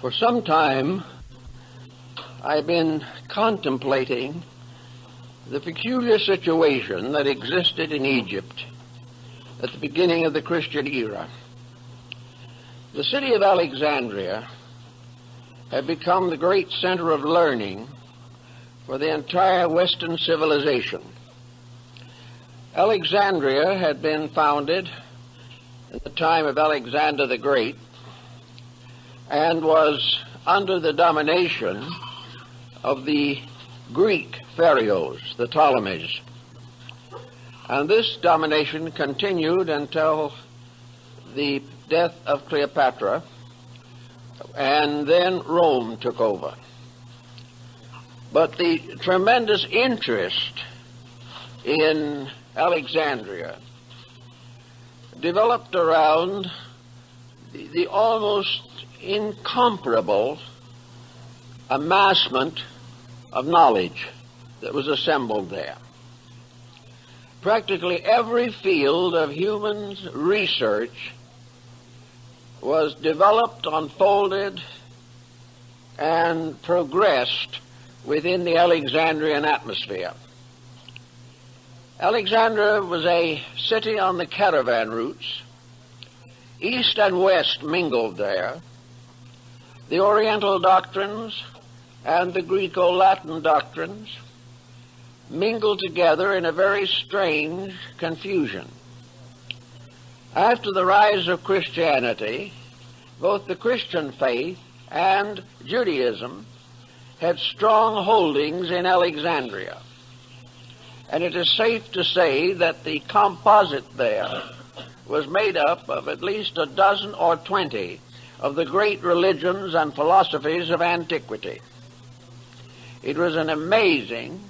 For some time, I've been contemplating the peculiar situation that existed in Egypt at the beginning of the Christian era. The city of Alexandria had become the great center of learning for the entire Western civilization. Alexandria had been founded at the time of Alexander the Great and was under the domination of the Greek pharaohs, the Ptolemies. And this domination continued until the death of Cleopatra, and then Rome took over. But the tremendous interest in Alexandria developed around the almost incomparable amassment of knowledge that was assembled there. Practically every field of human research was developed, unfolded, and progressed within the Alexandrian atmosphere. Alexandria was a city on the caravan routes. East and West mingled there. The Oriental doctrines and the Greco-Latin doctrines mingled together in a very strange confusion. After the rise of Christianity, both the Christian faith and Judaism had strong holdings in Alexandria. And it is safe to say that the composite there was made up of at least a dozen or 20 of the great religions and philosophies of antiquity. It was an amazing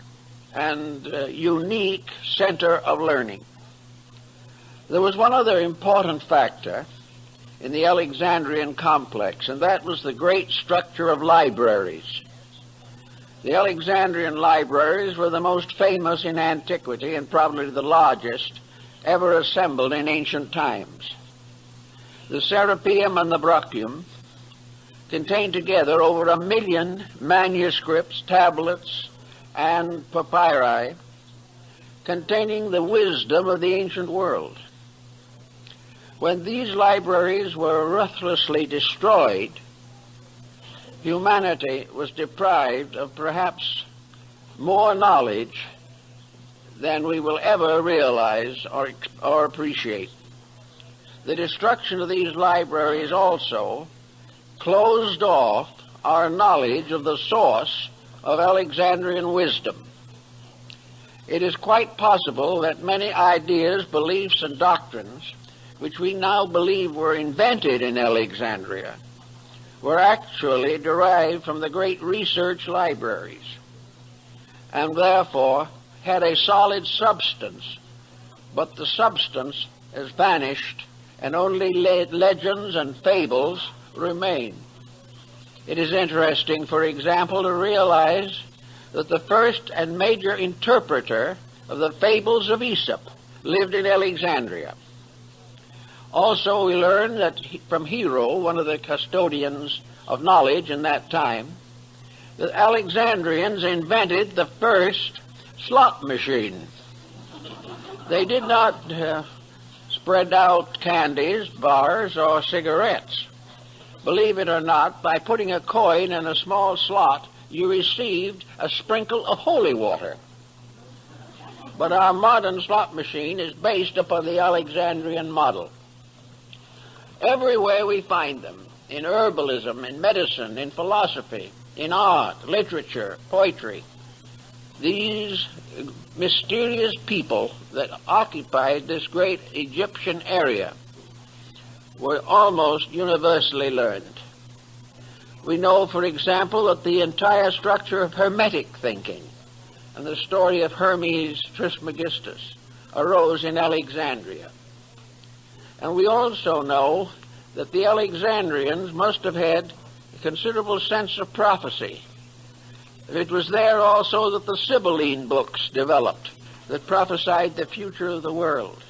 and unique center of learning. There was one other important factor in the Alexandrian complex, and that was the great structure of libraries. The Alexandrian libraries were the most famous in antiquity and probably the largest ever assembled in ancient times. The Serapeum and the Brachium contained together over 1 million manuscripts, tablets, and papyri containing the wisdom of the ancient world. When these libraries were ruthlessly destroyed, humanity was deprived of perhaps more knowledge than we will ever realize or appreciate. The destruction of these libraries also closed off our knowledge of the source of Alexandrian wisdom. It is quite possible that many ideas, beliefs, and doctrines which we now believe were invented in Alexandria were actually derived from the great research libraries, and therefore had a solid substance, but the substance has vanished and only legends and fables remain. It is interesting, for example, to realize that the first and major interpreter of the fables of Aesop lived in Alexandria. Also, we learn that from Hero, one of the custodians of knowledge in that time, that Alexandrians invented the first slot machine. They did not spread out candies, bars, or cigarettes. Believe it or not, by putting a coin in a small slot, you received a sprinkle of holy water. But our modern slot machine is based upon the Alexandrian model. Everywhere we find them, in herbalism, in medicine, in philosophy, in art, literature, poetry. These mysterious people that occupied this great Egyptian area were almost universally learned. We know, for example, that the entire structure of Hermetic thinking and the story of Hermes Trismegistus arose in Alexandria. And we also know that the Alexandrians must have had a considerable sense of prophecy. It was there also that the Sibylline books developed that prophesied the future of the world.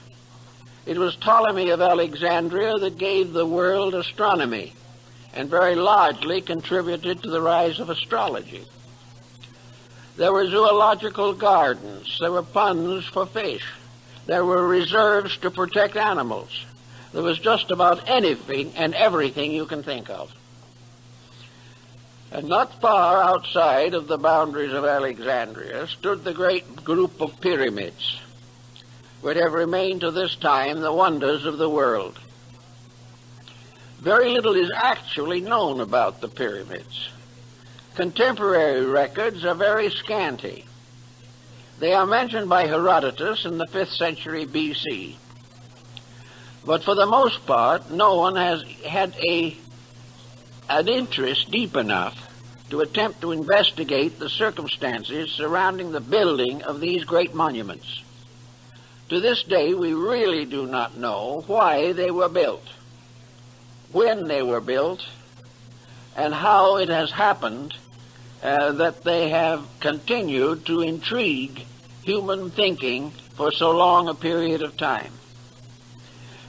It was Ptolemy of Alexandria that gave the world astronomy and very largely contributed to the rise of astrology. There were zoological gardens. There were ponds for fish. There were reserves to protect animals. There was just about anything and everything you can think of. And not far outside of the boundaries of Alexandria stood the great group of pyramids, which have remained to this time the wonders of the world. Very little is actually known about the pyramids. Contemporary records are very scanty. They are mentioned by Herodotus in the 5th century BC. But for the most part, no one has had an interest deep enough to attempt to investigate the circumstances surrounding the building of these great monuments. To this day, we really do not know why they were built, when they were built, and how it has happened that they have continued to intrigue human thinking for so long a period of time.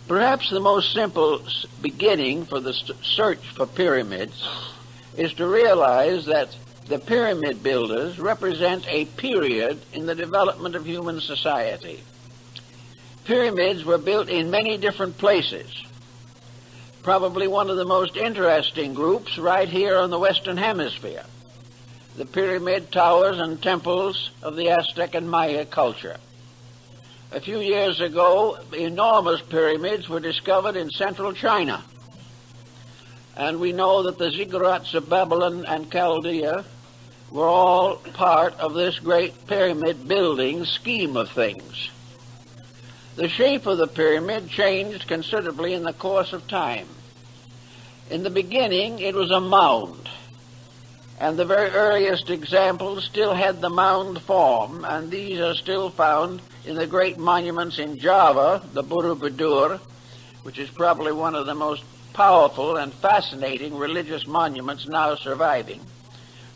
Perhaps the most simple beginning for the search for pyramids is to realize that the pyramid builders represent a period in the development of human society. Pyramids were built in many different places. Probably one of the most interesting groups right here on the Western Hemisphere, the pyramid towers and temples of the Aztec and Maya culture. A few years ago, enormous pyramids were discovered in central China. And we know that the ziggurats of Babylon and Chaldea were all part of this great pyramid building scheme of things. The shape of the pyramid changed considerably in the course of time. In the beginning, it was a mound, and the very earliest examples still had the mound form, and these are still found in the great monuments in Java, the Borobudur, which is probably one of the most powerful and fascinating religious monuments now surviving,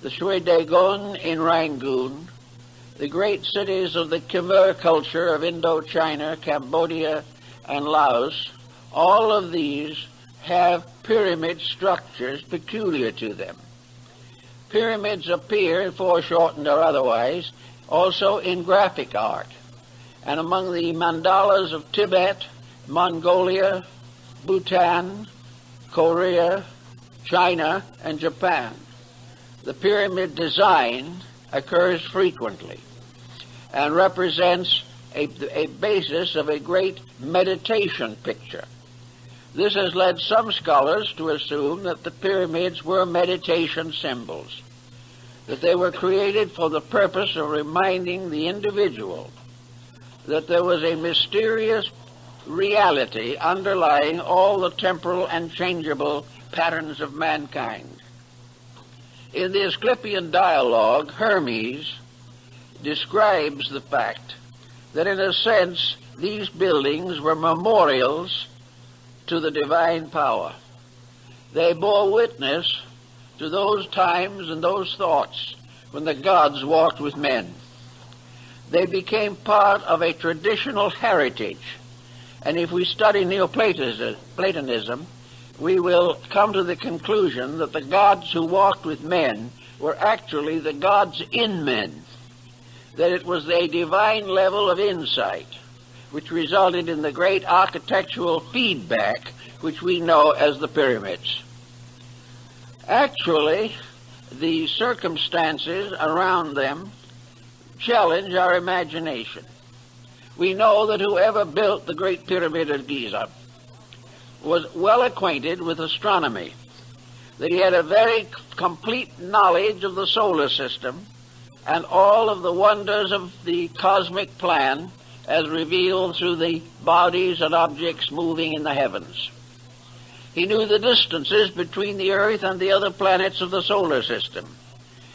the Shwe Dagon in Rangoon, the great cities of the Khmer culture of Indochina, Cambodia, and Laos. All of these have pyramid structures peculiar to them. Pyramids appear, foreshortened or otherwise, also in graphic art. And among the mandalas of Tibet, Mongolia, Bhutan, Korea, China, and Japan, the pyramid design occurs frequently and represents a basis of a great meditation picture. This has led some scholars to assume that the pyramids were meditation symbols, that they were created for the purpose of reminding the individual that there was a mysterious reality underlying all the temporal and changeable patterns of mankind. In the Asclepian dialogue, Hermes describes the fact that in a sense these buildings were memorials to the divine power. They bore witness to those times and those thoughts when the gods walked with men. They became part of a traditional heritage. And if we study Neoplatonism, we will come to the conclusion that the gods who walked with men were actually the gods in men, that it was a divine level of insight which resulted in the great architectural feedback which we know as the pyramids. Actually, the circumstances around them challenge our imagination. We know that whoever built the Great Pyramid of Giza was well acquainted with astronomy, that he had a very complete knowledge of the solar system and all of the wonders of the cosmic plan as revealed through the bodies and objects moving in the heavens. He knew the distances between the Earth and the other planets of the solar system.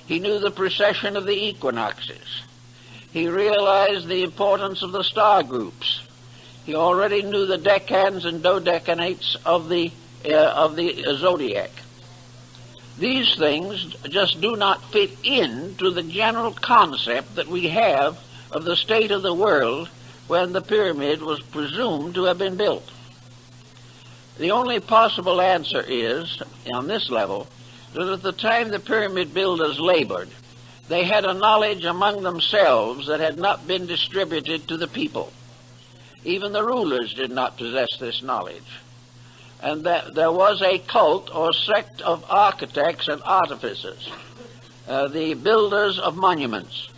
He knew the precession of the equinoxes. He realized the importance of the star groups. He already knew the decans and dodecanates of the zodiac. These things just do not fit into the general concept that we have of the state of the world when the pyramid was presumed to have been built. The only possible answer is, on this level, that at the time the pyramid builders labored, they had a knowledge among themselves that had not been distributed to the people. Even the rulers did not possess this knowledge. And that there was a cult or sect of architects and artificers, the builders of monuments,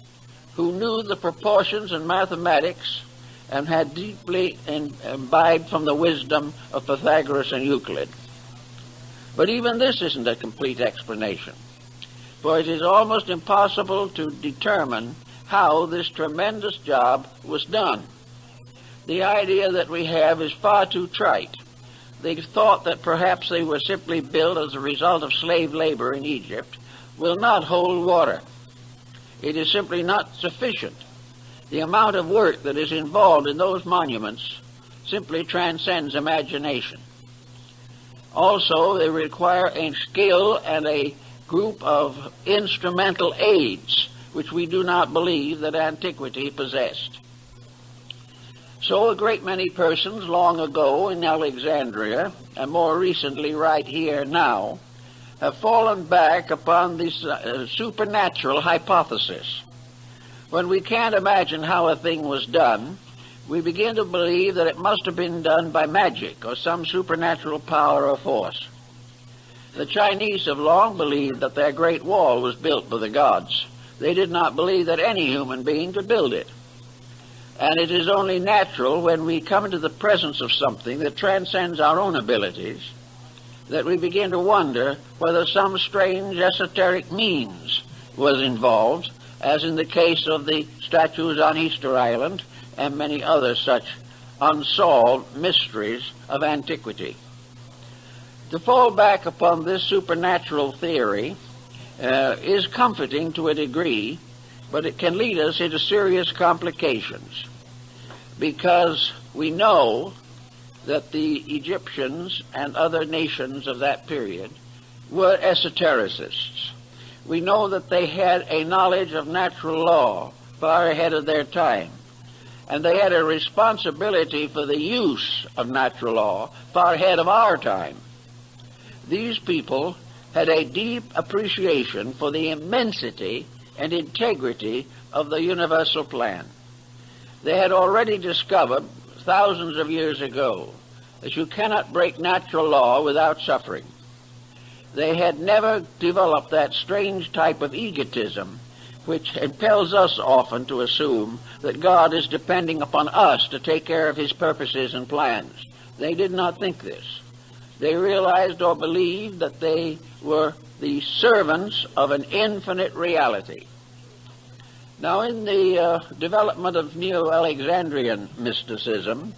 who knew the proportions and mathematics and had deeply imbibed from the wisdom of Pythagoras and Euclid. But even this isn't a complete explanation, for it is almost impossible to determine how this tremendous job was done. The idea that we have is far too trite. They thought that perhaps they were simply built as a result of slave labor in Egypt will not hold water. It is simply not sufficient. The amount of work that is involved in those monuments simply transcends imagination. Also, they require a skill and a group of instrumental aids, which we do not believe that antiquity possessed. So a great many persons long ago in Alexandria, and more recently right here now, have fallen back upon this supernatural hypothesis. When we can't imagine how a thing was done, we begin to believe that it must have been done by magic or some supernatural power or force. The Chinese have long believed that their Great Wall was built by the gods. They did not believe that any human being could build it. And it is only natural when we come into the presence of something that transcends our own abilities that we begin to wonder whether some strange esoteric means was involved, as in the case of the statues on Easter Island and many other such unsolved mysteries of antiquity. To fall back upon this supernatural theory is comforting to a degree, but it can lead us into serious complications, because we know that the Egyptians and other nations of that period were esotericists. We know that they had a knowledge of natural law far ahead of their time, and they had a responsibility for the use of natural law far ahead of our time. These people had a deep appreciation for the immensity and integrity of the universal plan. They had already discovered thousands of years ago that you cannot break natural law without suffering. They had never developed that strange type of egotism which impels us often to assume that God is depending upon us to take care of his purposes and plans. They did not think this. They realized or believed that they were the servants of an infinite reality. Now, in the development of Neo-Alexandrian mysticism,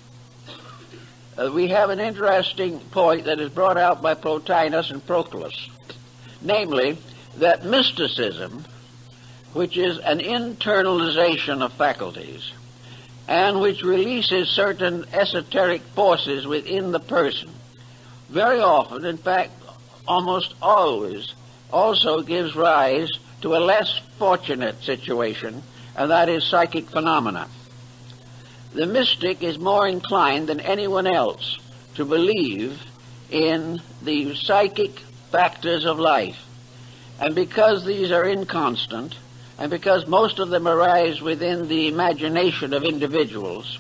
we have an interesting point that is brought out by Plotinus and Proclus, namely that mysticism, which is an internalization of faculties and which releases certain esoteric forces within the person, very often, in fact almost always, also gives rise to a less fortunate situation, and that is psychic phenomena. The mystic is more inclined than anyone else to believe in the psychic factors of life. And because these are inconstant, and because most of them arise within the imagination of individuals,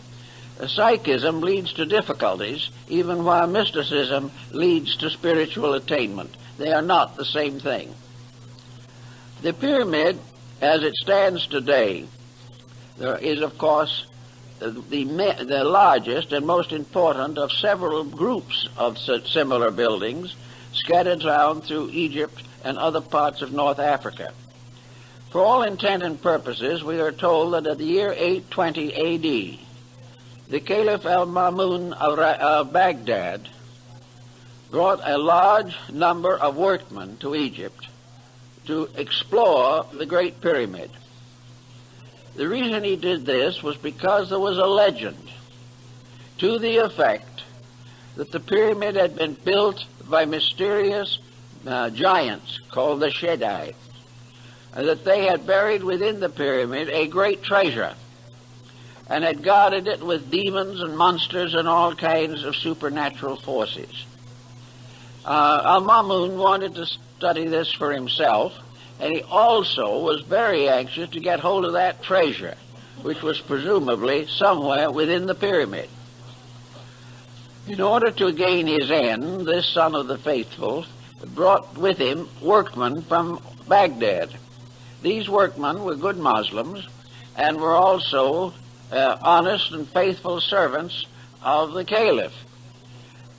psychism leads to difficulties, even while mysticism leads to spiritual attainment. They are not the same thing. The pyramid, as it stands today, is, of course, the largest and most important of several groups of similar buildings scattered around through Egypt and other parts of North Africa. For all intent and purposes, we are told that at the year 820 A.D., the Caliph al-Ma'mun of Baghdad brought a large number of workmen to Egypt to explore the Great Pyramid. The reason he did this was because there was a legend to the effect that the pyramid had been built by mysterious giants called the Shaddai, and that they had buried within the pyramid a great treasure. and had guarded it with demons and monsters and all kinds of supernatural forces. Al-Mamun wanted to study this for himself, and he also was very anxious to get hold of that treasure, which was presumably somewhere within the pyramid. In order to gain his end, this son of the faithful brought with him workmen from Baghdad. These workmen were good Muslims and were also honest and faithful servants of the Caliph.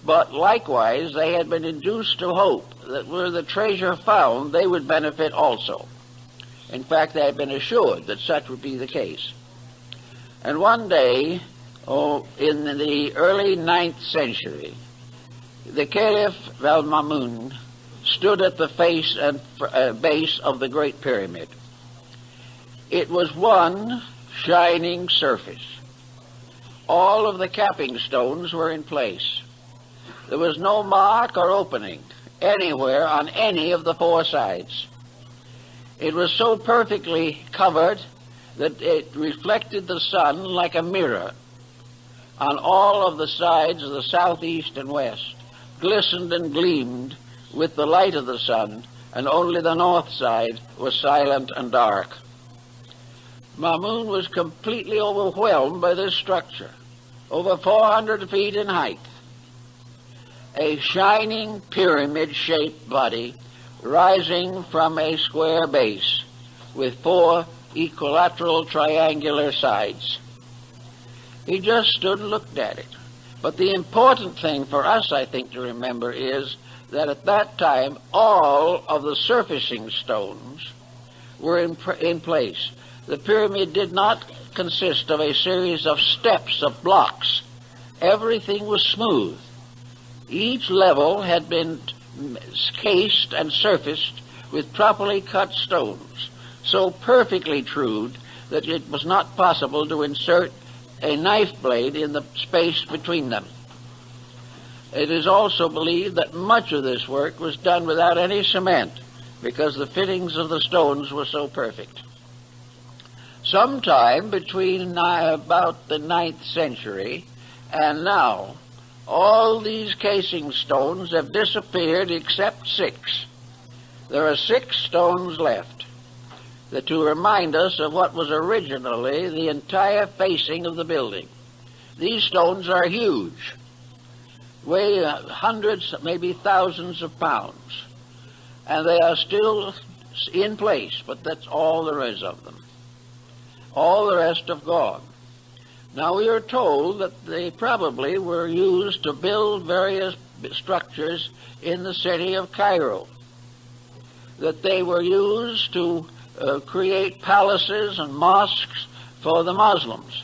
But likewise, they had been induced to hope that were the treasure found, they would benefit also. In fact, they had been assured that such would be the case. And one day, in the early 9th century, the Caliph Al-Mamun stood at the face and base of the Great Pyramid. It was one shining surface. All of the capping stones were in place. There was no mark or opening anywhere on any of the four sides. It was so perfectly covered that it reflected the sun like a mirror on all of the sides of the south, east, and west, glistened and gleamed with the light of the sun, and only the north side was silent and dark. Mamun was completely overwhelmed by this structure, over 400 feet in height. A shining pyramid-shaped body rising from a square base with four equilateral triangular sides. He just stood and looked at it. But the important thing for us, I think, to remember is that at that time, all of the surfacing stones were in place. The pyramid did not consist of a series of steps of blocks. Everything was smooth. Each level had been cased and surfaced with properly cut stones, so perfectly trued that it was not possible to insert a knife blade in the space between them. It is also believed that much of this work was done without any cement, because the fittings of the stones were so perfect. Sometime between about the 9th century and now, all these casing stones have disappeared except 6. There are 6 stones left to remind us of what was originally the entire facing of the building. These stones are huge, weigh hundreds, maybe thousands of pounds, and they are still in place, but that's all there is of them. All the rest have gone. Now, we are told that they probably were used to build various structures in the city of Cairo, that they were used to create palaces and mosques for the Muslims,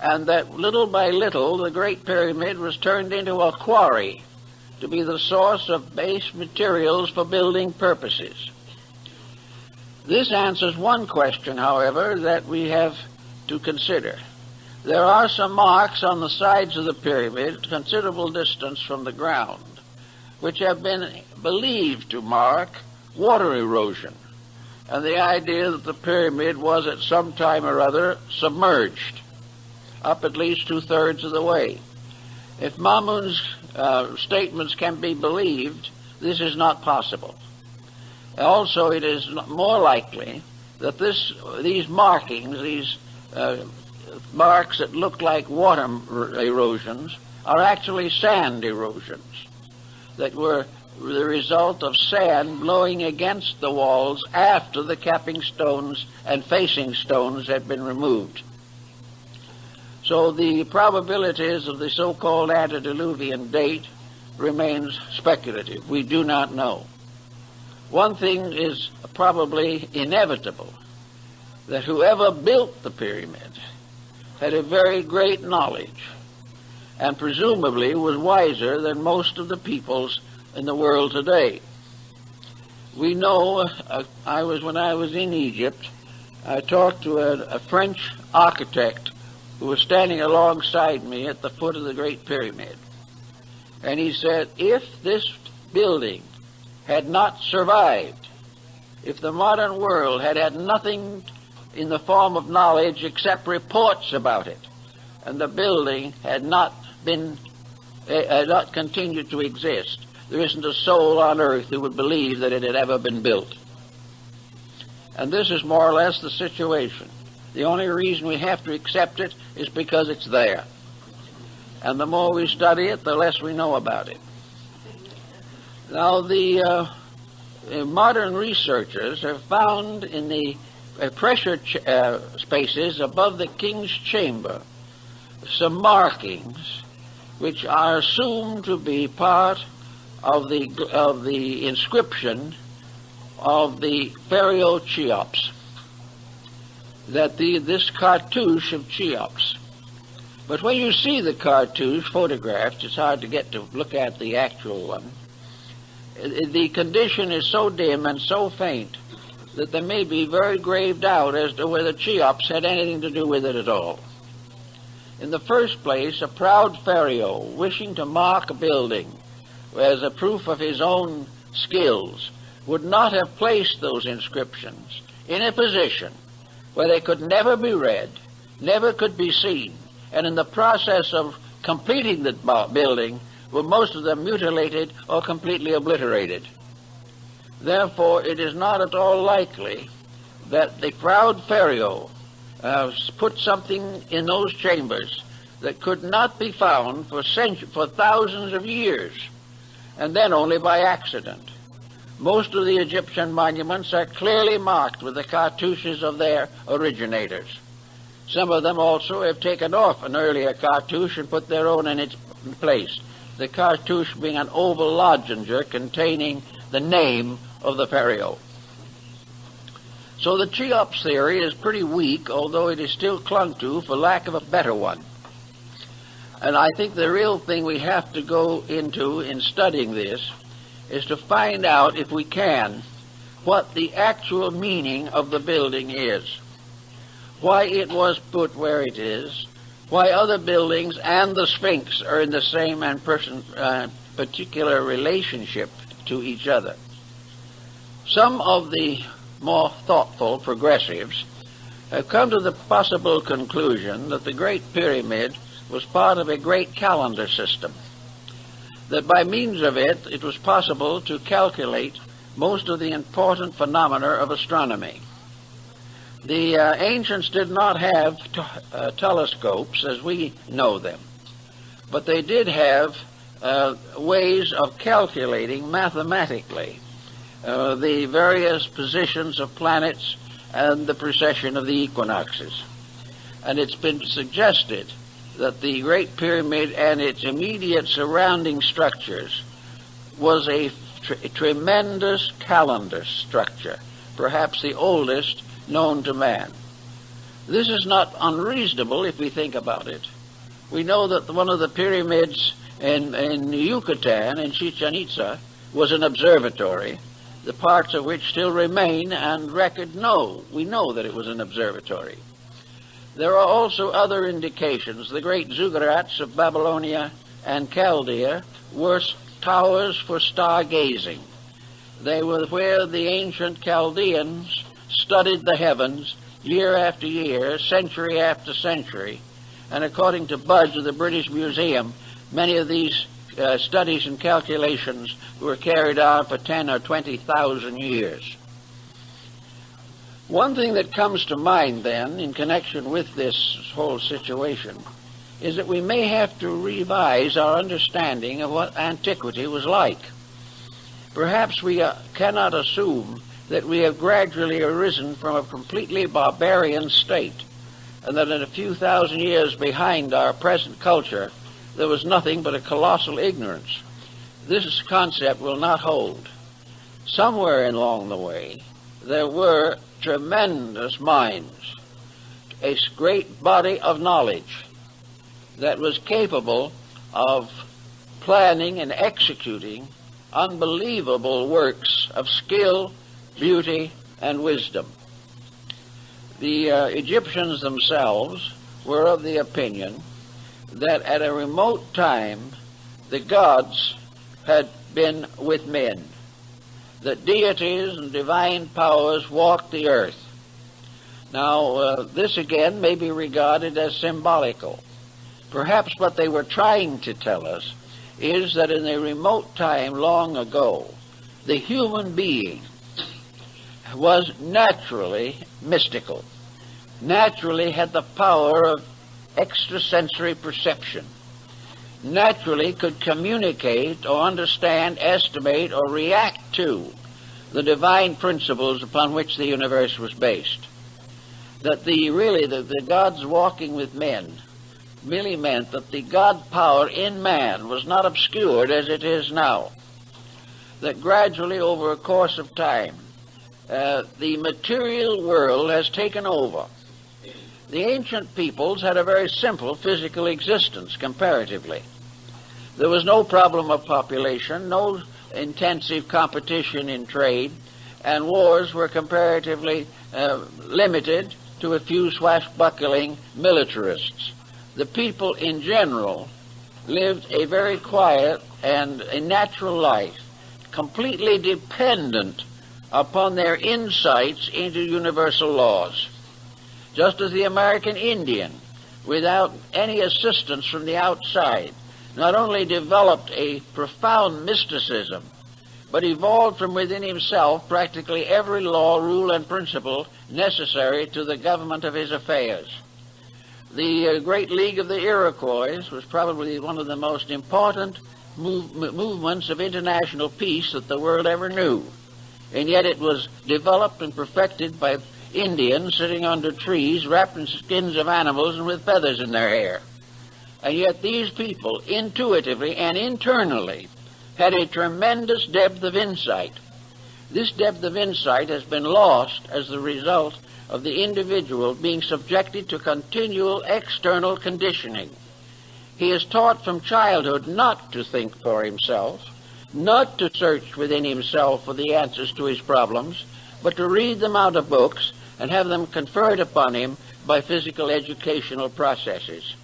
and that little by little the Great Pyramid was turned into a quarry to be the source of base materials for building purposes. This answers one question, however, that we have to consider. There are some marks on the sides of the pyramid, considerable distance from the ground, which have been believed to mark water erosion, and the idea that the pyramid was at some time or other submerged, up at least 2/3 of the way. If Mamun's statements can be believed, this is not possible. Also, it is more likely that these markings, these marks that look like water erosions, are actually sand erosions that were the result of sand blowing against the walls after the capping stones and facing stones had been removed. So the probabilities of the so-called antediluvian date remains speculative. We do not know. One thing is probably inevitable, that whoever built the pyramid had a very great knowledge and presumably was wiser than most of the peoples in the world today. We know, when I was in Egypt, I talked to a French architect who was standing alongside me at the foot of the Great Pyramid. And he said, if this building had not survived, if the modern world had had nothing in the form of knowledge except reports about it, and the building had not continued to exist. There isn't a soul on earth who would believe that it had ever been built. And this is more or less the situation. The only reason we have to accept it is because it's there. And the more we study it, the less we know about it. Now, the modern researchers have found in the pressure spaces above the king's chamber some markings which are assumed to be part of the inscription of the Pharaoh Cheops, that this cartouche of Cheops. But when you see the cartouche photographed, it's hard to get to look at the actual one. The condition is so dim and so faint that there may be very grave doubt as to whether Cheops had anything to do with it at all. In the first place, a proud pharaoh, wishing to mark a building as a proof of his own skills, would not have placed those inscriptions in a position where they could never be read, never could be seen, and in the process of completing the building were most of them mutilated or completely obliterated. Therefore, it is not at all likely that the proud pharaoh put something in those chambers that could not be found for thousands of years, and then only by accident. Most of the Egyptian monuments are clearly marked with the cartouches of their originators. Some of them also have taken off an earlier cartouche and put their own in its place, the cartouche being an oval lozenge containing the name of the pharaoh. So the Cheops theory is pretty weak, although it is still clung to for lack of a better one. And I think the real thing we have to go into in studying this is to find out, if we can, what the actual meaning of the building is, why it was put where it is, why other buildings and the Sphinx are in the same and particular relationship to each other. Some of the more thoughtful progressives have come to the possible conclusion that the Great Pyramid was part of a great calendar system, that by means of it, it was possible to calculate most of the important phenomena of astronomy. The ancients did not have telescopes as we know them, but they did have ways of calculating mathematically the various positions of planets and the precession of the equinoxes. And it's been suggested that the Great Pyramid and its immediate surrounding structures was a tremendous calendar structure, perhaps the oldest known to man. This is not unreasonable if we think about it. We know that one of the pyramids in Yucatan, in Chichen Itza, was an observatory, the parts of which still remain and we know that it was an observatory. There are also other indications. The great ziggurats of Babylonia and Chaldea were towers for stargazing. They were where the ancient Chaldeans studied the heavens year after year, century after century, and according to Budge of the British Museum, many of these studies and calculations were carried out for 10 or 20,000 years. One thing that comes to mind then in connection with this whole situation is that we may have to revise our understanding of what antiquity was like. Perhaps we cannot assume that we have gradually arisen from a completely barbarian state, and that in a few thousand years behind our present culture there was nothing but a colossal ignorance. This concept will not hold. Somewhere along the way there were tremendous minds, a great body of knowledge that was capable of planning and executing unbelievable works of skill, beauty, and wisdom. The Egyptians themselves were of the opinion that at a remote time the gods had been with men, that deities and divine powers walked the earth, Now, this again may be regarded as symbolical. Perhaps what they were trying to tell us is that in a remote time long ago, the human being was naturally mystical, naturally had the power of extrasensory perception, naturally could communicate or understand, estimate, or react to the divine principles upon which the universe was based. That the gods walking with men merely meant that the God power in man was not obscured as it is now. That gradually, over a course of time, the material world has taken over. The ancient peoples had a very simple physical existence comparatively. There was no problem of population, no intensive competition in trade, and wars were comparatively limited to a few swashbuckling militarists. The people in general lived a very quiet and a natural life, completely dependent upon their insights into universal laws. Just as the American Indian, without any assistance from the outside, not only developed a profound mysticism, but evolved from within himself practically every law, rule, and principle necessary to the government of his affairs. The Great League of the Iroquois was probably one of the most important movements of international peace that the world ever knew, and yet it was developed and perfected by Indians sitting under trees, wrapped in skins of animals and with feathers in their hair. And yet these people, intuitively and internally, had a tremendous depth of insight. This depth of insight has been lost as the result of the individual being subjected to continual external conditioning. He is taught from childhood not to think for himself, not to search within himself for the answers to his problems, but to read them out of books and have them conferred upon him by physical educational processes.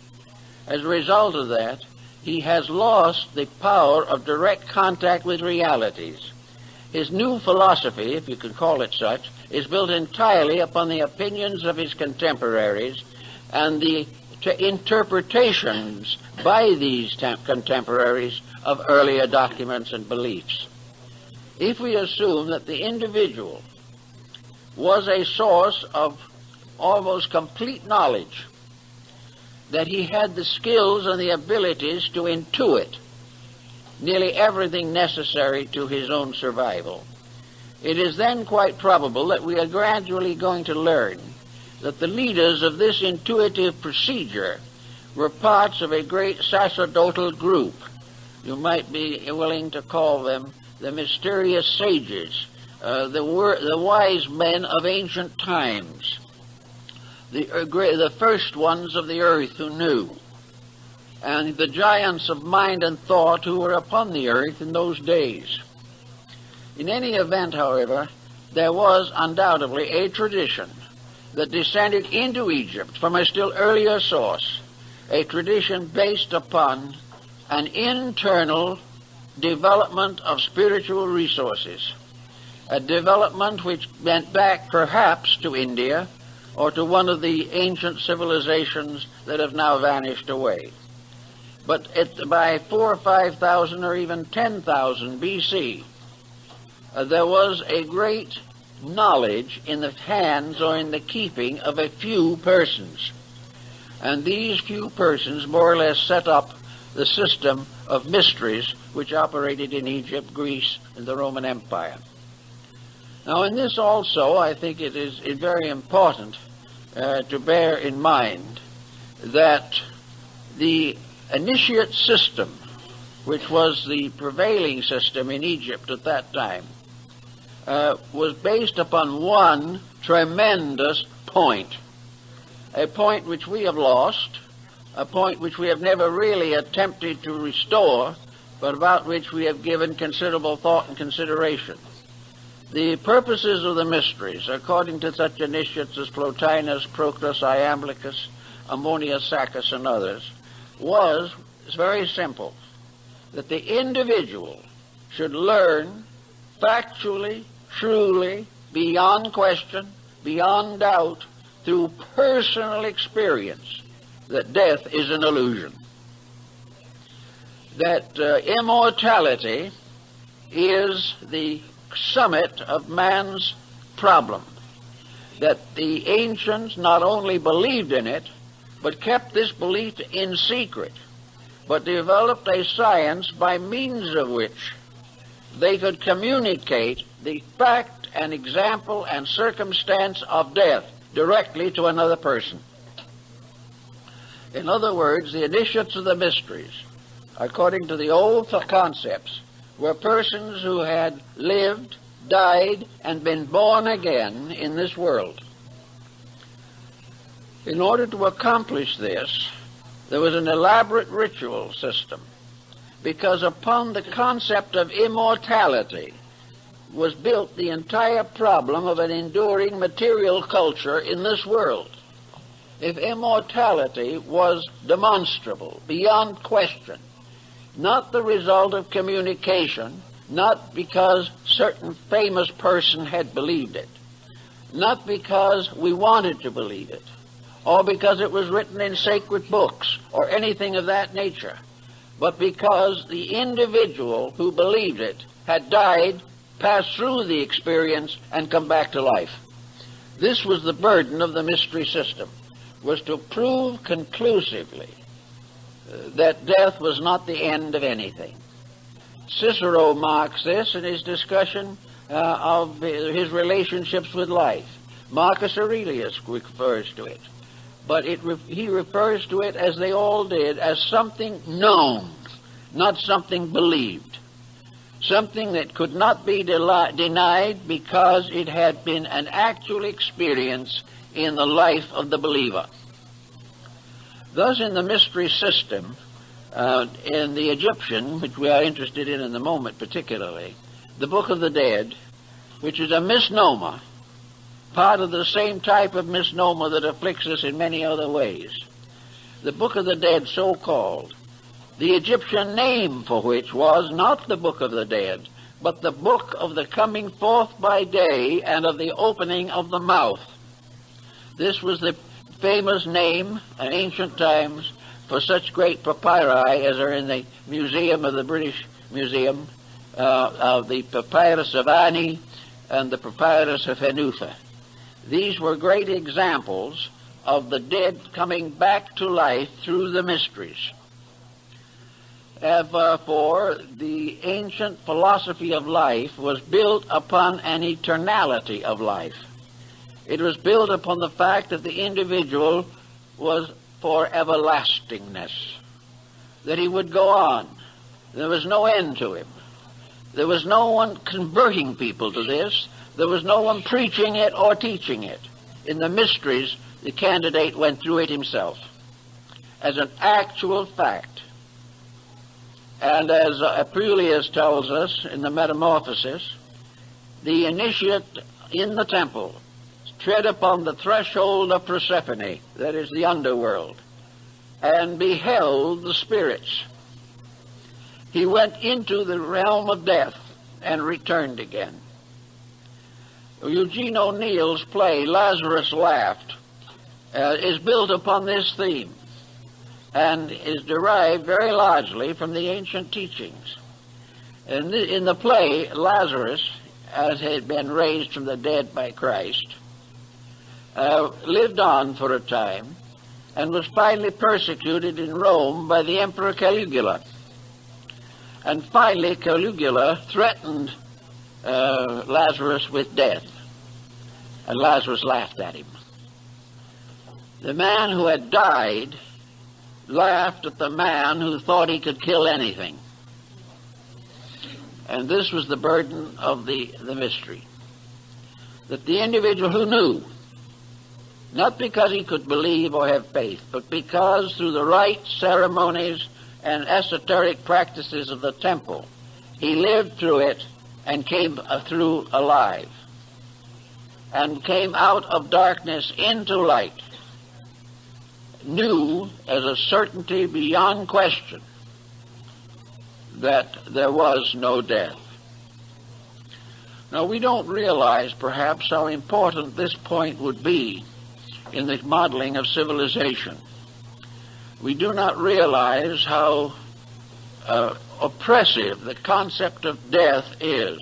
As a result of that, he has lost the power of direct contact with realities. His new philosophy, if you could call it such, is built entirely upon the opinions of his contemporaries and the interpretations by these contemporaries of earlier documents and beliefs. If we assume that the individual was a source of almost complete knowledge, that he had the skills and the abilities to intuit nearly everything necessary to his own survival, it is then quite probable that we are gradually going to learn that the leaders of this intuitive procedure were parts of a great sacerdotal group. You might be willing to call them the mysterious sages, the wise men of ancient times, the first ones of the earth who knew, and the giants of mind and thought who were upon the earth in those days. In any event, however, there was undoubtedly a tradition that descended into Egypt from a still earlier source, a tradition based upon an internal development of spiritual resources, a development which went back perhaps to India or to one of the ancient civilizations that have now vanished away. But by 4,000 or 5,000 or even 10,000 BC, there was a great knowledge in the hands or in the keeping of a few persons. And these few persons more or less set up the system of mysteries which operated in Egypt, Greece, and the Roman Empire. Now, in this also, I think it is very important to bear in mind that the initiate system, which was the prevailing system in Egypt at that time, was based upon one tremendous point, a point which we have lost, a point which we have never really attempted to restore, but about which we have given considerable thought and consideration. The purposes of the mysteries, according to such initiates as Plotinus, Proclus, Iamblichus, Ammonius Saccas, and others, was very simple, that the individual should learn factually, truly, beyond question, beyond doubt, through personal experience that death is an illusion, that immortality is the summit of man's problem, that the ancients not only believed in it, but kept this belief in secret, but developed a science by means of which they could communicate the fact and example and circumstance of death directly to another person. In other words, the initiates of the mysteries, according to the old concepts, were persons who had lived, died, and been born again in this world. In order to accomplish this, there was an elaborate ritual system, because upon the concept of immortality was built the entire problem of an enduring material culture in this world. If immortality was demonstrable, beyond question, not the result of communication, not because certain famous person had believed it, not because we wanted to believe it, or because it was written in sacred books, or anything of that nature, but because the individual who believed it had died, passed through the experience, and come back to life. This was the burden of the mystery system, was to prove conclusively that death was not the end of anything. Cicero marks this in his discussion of his relationships with life. Marcus Aurelius refers to it. But he refers to it, as they all did, as something known, not something believed. Something that could not be denied because it had been an actual experience in the life of the believer. Thus, in the mystery system, in the Egyptian, which we are interested in the moment particularly, the Book of the Dead, which is a misnomer, part of the same type of misnomer that afflicts us in many other ways. The Book of the Dead, so called, the Egyptian name for which was not the Book of the Dead, but the Book of the Coming Forth by Day and of the Opening of the Mouth. This was the famous name in ancient times for such great papyri as are in the Museum of the British Museum, of the Papyrus of Ani and the Papyrus of Hanufa. These were great examples of the dead coming back to life through the mysteries. Therefore, the ancient philosophy of life was built upon an eternality of life. It was built upon the fact that the individual was for everlastingness, that he would go on. There was no end to him. There was no one converting people to this. There was no one preaching it or teaching it. In the mysteries, the candidate went through it himself as an actual fact. And as Apuleius tells us in the Metamorphosis, the initiate in the temple tread upon the threshold of Persephone, that is the underworld, and beheld the spirits. He went into the realm of death and returned again. Eugene O'Neill's play, Lazarus Laughed, is built upon this theme and is derived very largely from the ancient teachings. In the play, Lazarus, as had been raised from the dead by Christ, lived on for a time and was finally persecuted in Rome by the Emperor Caligula. And finally, Caligula threatened Lazarus with death, and Lazarus laughed at him. The man who had died laughed at the man who thought he could kill anything. And this was the burden of the mystery, that the individual who knew, not because he could believe or have faith, but because through the rites, ceremonies, and esoteric practices of the temple, he lived through it and came through alive, and came out of darkness into light, knew as a certainty beyond question that there was no death. Now, we don't realize perhaps how important this point would be in the modeling of civilization. We do not realize how oppressive the concept of death is,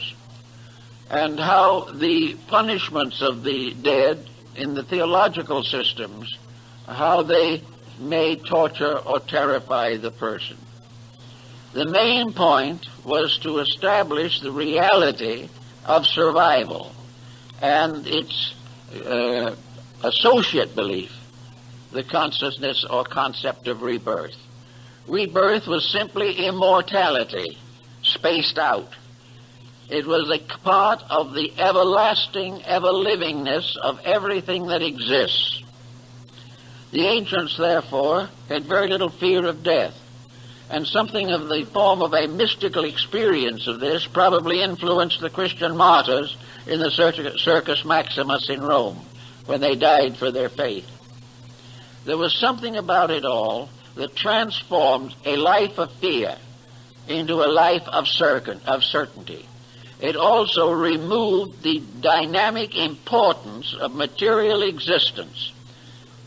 and how the punishments of the dead in the theological systems, how they may torture or terrify the person. The main point was to establish the reality of survival and its associate belief, the consciousness or concept of rebirth. Rebirth was simply immortality, spaced out. It was a part of the everlasting, ever-livingness of everything that exists. The ancients, therefore, had very little fear of death, and something of the form of a mystical experience of this probably influenced the Christian martyrs in the Circus Maximus in Rome, when they died for their faith. There was something about it all that transformed a life of fear into a life of certainty. It also removed the dynamic importance of material existence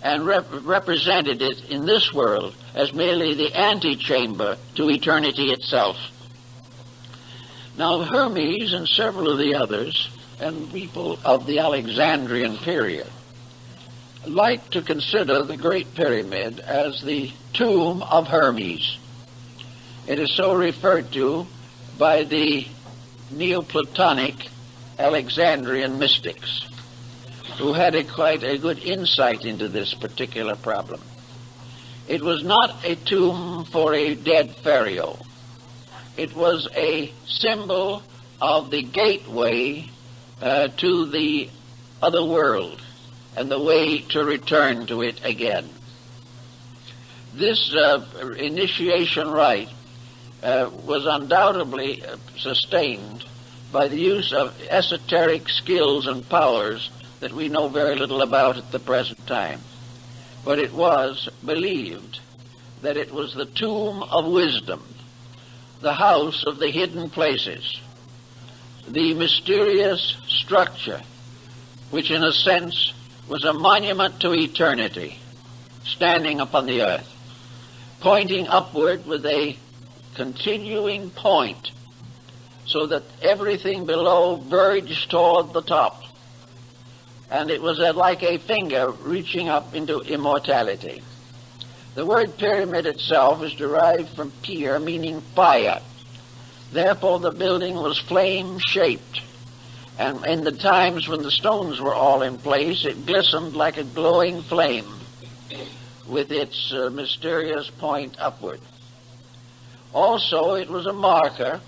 and represented it in this world as merely the antechamber to eternity itself. Now, Hermes and several of the others, and people of the Alexandrian period, like to consider the Great Pyramid as the tomb of Hermes. It is so referred to by the Neoplatonic Alexandrian mystics, who had quite a good insight into this particular problem. It was not a tomb for a dead pharaoh. It was a symbol of the gateway to the other world and the way to return to it again. This initiation rite was undoubtedly sustained by the use of esoteric skills and powers that we know very little about at the present time. But it was believed that it was the tomb of wisdom, the house of the hidden places, the mysterious structure, which in a sense was a monument to eternity, standing upon the earth, pointing upward with a continuing point, so that everything below verged toward the top. And it was like a finger reaching up into immortality. The word pyramid itself is derived from pyr, meaning fire. Therefore, the building was flame-shaped. And in the times when the stones were all in place, it glistened like a glowing flame with its mysterious point upward. Also, it was a marker.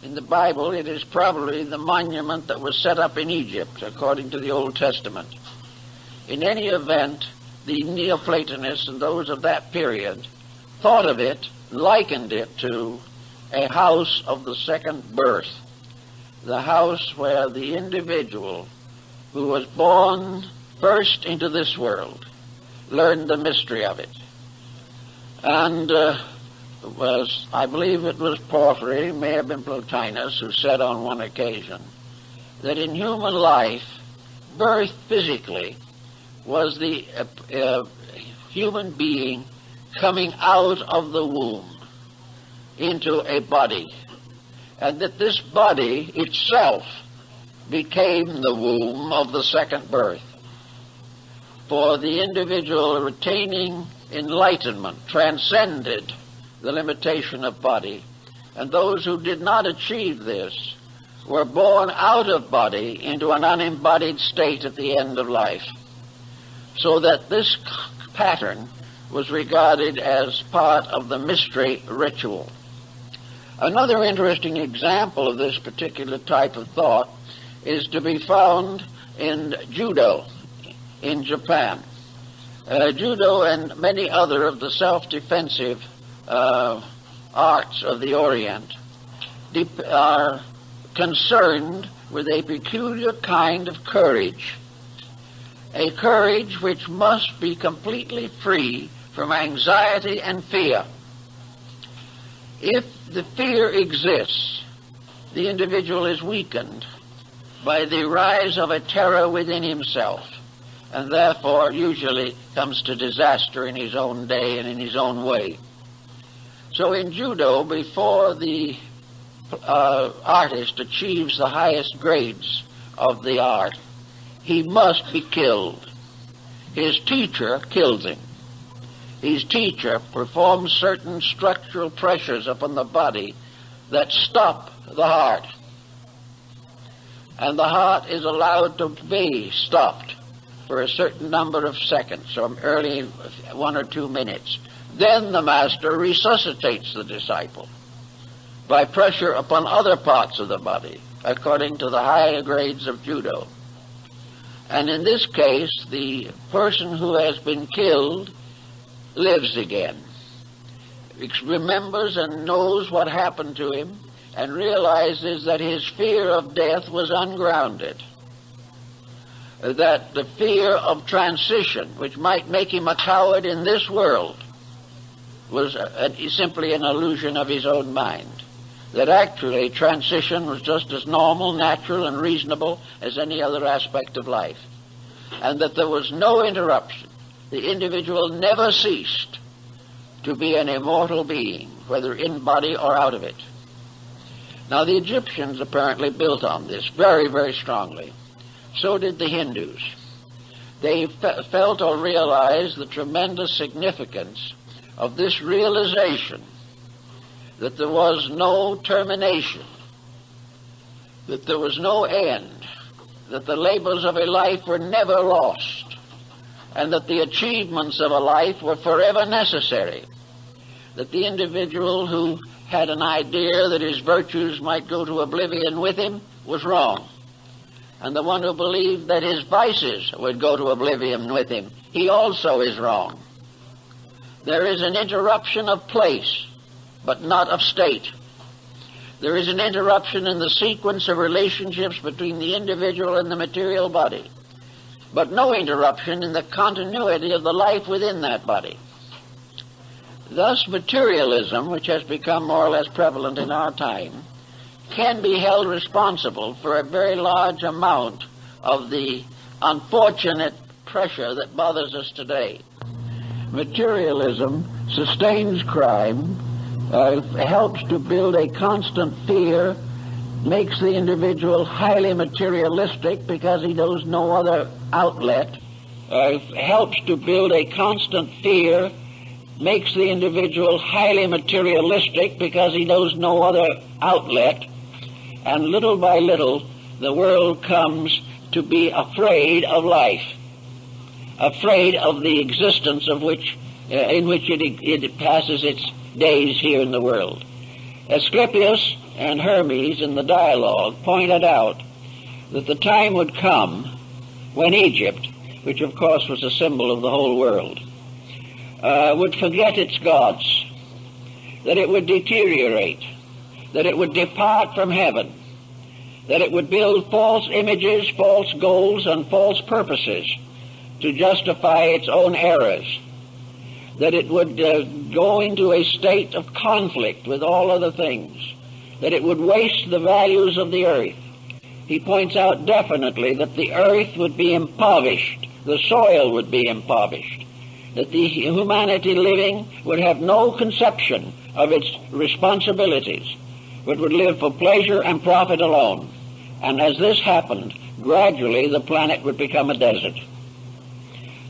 In the Bible, it is probably the monument that was set up in Egypt, according to the Old Testament. In any event, the Neoplatonists and those of that period thought of it, likened it to a house of the second birth, the house where the individual who was born first into this world learned the mystery of it. And I believe it was Porphyry, may have been Plotinus, who said on one occasion that in human life, birth physically was the human being coming out of the womb into a body, and that this body itself became the womb of the second birth. For the individual retaining enlightenment transcended the limitation of body, and those who did not achieve this were born out of body into an unembodied state at the end of life, so that this pattern was regarded as part of the mystery ritual. Another interesting example of this particular type of thought is to be found in judo in Japan. Judo and many other of the self-defensive arts of the Orient are concerned with a peculiar kind of courage, a courage which must be completely free from anxiety and fear. If the fear exists, the individual is weakened by the rise of a terror within himself, and therefore usually comes to disaster in his own day and in his own way. So in judo, before the artist achieves the highest grades of the art, he must be killed. His teacher kills him. His teacher performs certain structural pressures upon the body that stop the heart. And the heart is allowed to be stopped for a certain number of seconds, so early 1 or 2 minutes. Then the master resuscitates the disciple by pressure upon other parts of the body, according to the higher grades of judo. And in this case, the person who has been killed lives again, remembers and knows what happened to him, and realizes that his fear of death was ungrounded, that the fear of transition, which might make him a coward in this world, was simply an illusion of his own mind, that actually transition was just as normal, natural, and reasonable as any other aspect of life, and that there was no interruption. The individual never ceased to be an immortal being, whether in body or out of it. Now, the Egyptians apparently built on this very, very strongly. So did the Hindus. They felt or realized the tremendous significance of this realization that there was no termination, that there was no end, that the labors of a life were never lost, and that the achievements of a life were forever necessary, that the individual who had an idea that his virtues might go to oblivion with him was wrong, and the one who believed that his vices would go to oblivion with him, he also is wrong. There is an interruption of place, but not of state. There is an interruption in the sequence of relationships between the individual and the material body, but no interruption in the continuity of the life within that body. Thus, materialism, which has become more or less prevalent in our time, can be held responsible for a very large amount of the unfortunate pressure that bothers us today. Materialism sustains crime, helps to build a constant fear, makes the individual highly materialistic because he knows no other outlet, helps to build a constant fear, makes the individual highly materialistic because he knows no other outlet, and little by little the world comes to be afraid of life, afraid of the existence of which, in which it passes its days here in the world. Asclepius and Hermes in the dialogue pointed out that the time would come when Egypt, which of course was a symbol of the whole world, would forget its gods, that it would deteriorate, that it would depart from heaven, that it would build false images, false goals, and false purposes to justify its own errors, that it would go into a state of conflict with all other things, that it would waste the values of the earth. He points out definitely that the earth would be impoverished, the soil would be impoverished, that the humanity living would have no conception of its responsibilities, but would live for pleasure and profit alone. And as this happened, gradually the planet would become a desert,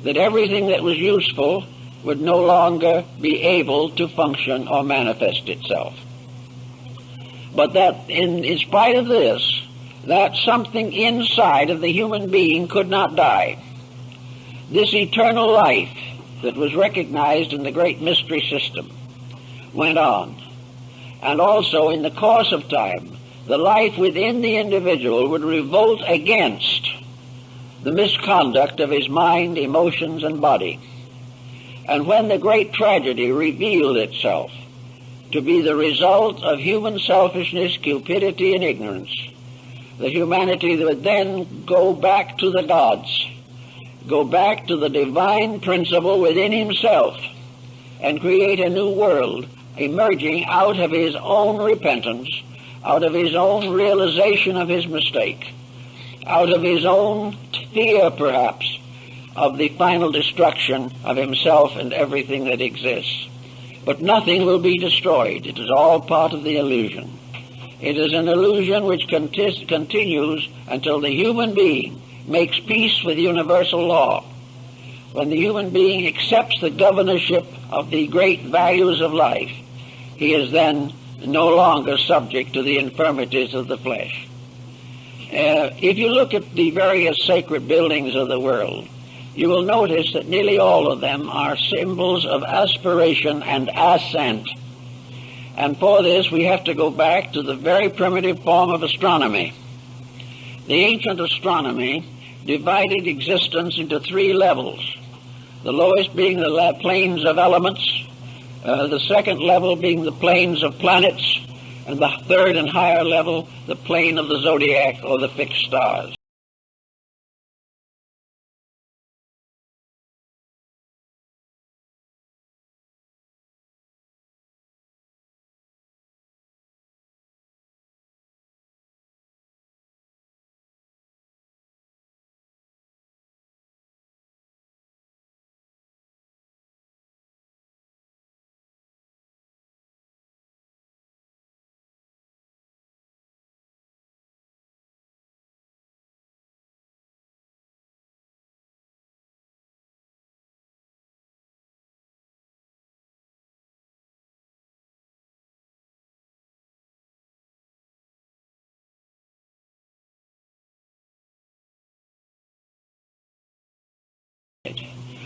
that everything that was useful would no longer be able to function or manifest itself. But that in spite of this, that something inside of the human being could not die. This eternal life that was recognized in the great mystery system went on. And also in the course of time, the life within the individual would revolt against the misconduct of his mind, emotions, and body. And when the great tragedy revealed itself to be the result of human selfishness, cupidity, and ignorance, the humanity would then go back to the gods, go back to the divine principle within himself, and create a new world emerging out of his own repentance, out of his own realization of his mistake, out of his own fear, perhaps, of the final destruction of himself and everything that exists. But nothing will be destroyed. It is all part of the illusion. It is an illusion which continues until the human being makes peace with universal law. When the human being accepts the governorship of the great values of life, he is then no longer subject to the infirmities of the flesh. If you look at the various sacred buildings of the world, you will notice that nearly all of them are symbols of aspiration and ascent. And for this, we have to go back to the very primitive form of astronomy. The ancient astronomy divided existence into three levels, the lowest being the planes of elements, the second level being the planes of planets, and the third and higher level, the plane of the zodiac or the fixed stars.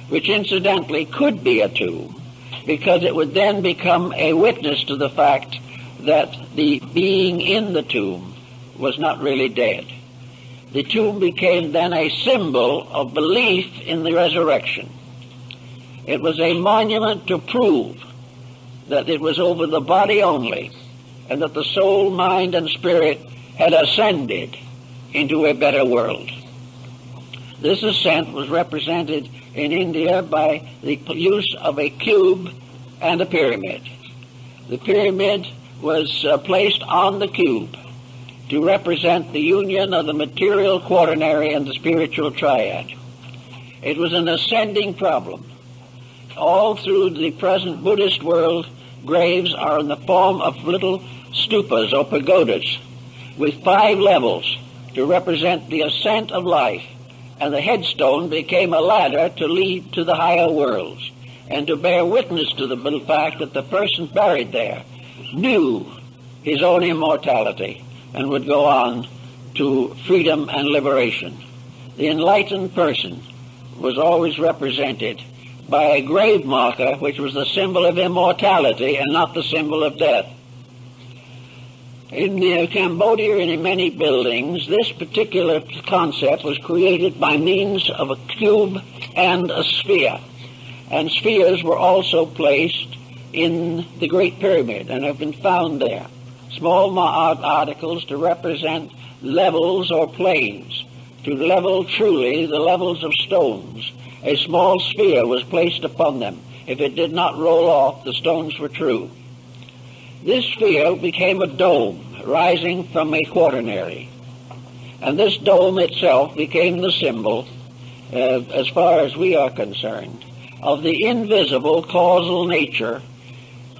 Which incidentally could be a tomb, because it would then become a witness to the fact that the being in the tomb was not really dead. The tomb became then a symbol of belief in the resurrection. It was a monument to prove that it was over the body only, and that the soul, mind, and spirit had ascended into a better world. This ascent was represented in India by the use of a cube and a pyramid. The pyramid was placed on the cube to represent the union of the material quaternary and the spiritual triad. It was an ascending problem. All through the present Buddhist world, graves are in the form of little stupas or pagodas with 5 levels to represent the ascent of life. And the headstone became a ladder to lead to the higher worlds and to bear witness to the fact that the person buried there knew his own immortality and would go on to freedom and liberation. The enlightened person was always represented by a grave marker which was the symbol of immortality and not the symbol of death. In Cambodia and in many buildings, this particular concept was created by means of a cube and a sphere. And spheres were also placed in the Great Pyramid and have been found there. Small articles to represent levels or planes, to level truly the levels of stones. A small sphere was placed upon them. If it did not roll off, the stones were true. This sphere became a dome rising from a quaternary. And this dome itself became the symbol, as far as we are concerned, of the invisible causal nature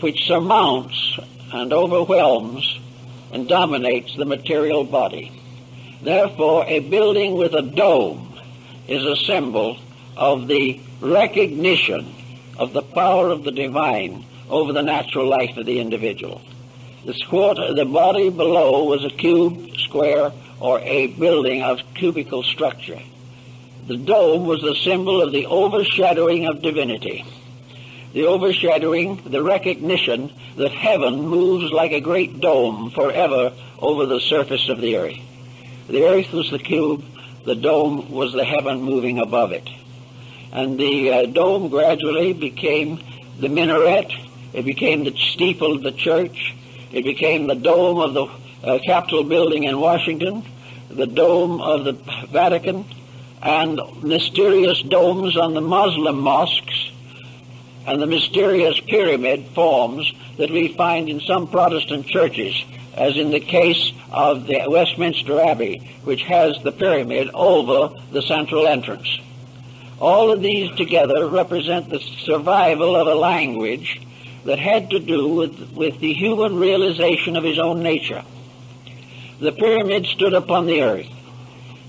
which surmounts and overwhelms and dominates the material body. Therefore, a building with a dome is a symbol of the recognition of the power of the divine over the natural life of the individual. The body below was a cube, square, or a building of cubical structure. The dome was the symbol of the overshadowing of divinity. The overshadowing, the recognition that heaven moves like a great dome forever over the surface of the earth. The earth was the cube, the dome was the heaven moving above it. And the dome gradually became the minaret. It became the steeple of the church. It became the dome of the Capitol building in Washington, the dome of the Vatican, and mysterious domes on the Muslim mosques, and the mysterious pyramid forms that we find in some Protestant churches, as in the case of the Westminster Abbey, which has the pyramid over the central entrance. All of these together represent the survival of a language that had to do with the human realization of his own nature. The pyramid stood upon the earth.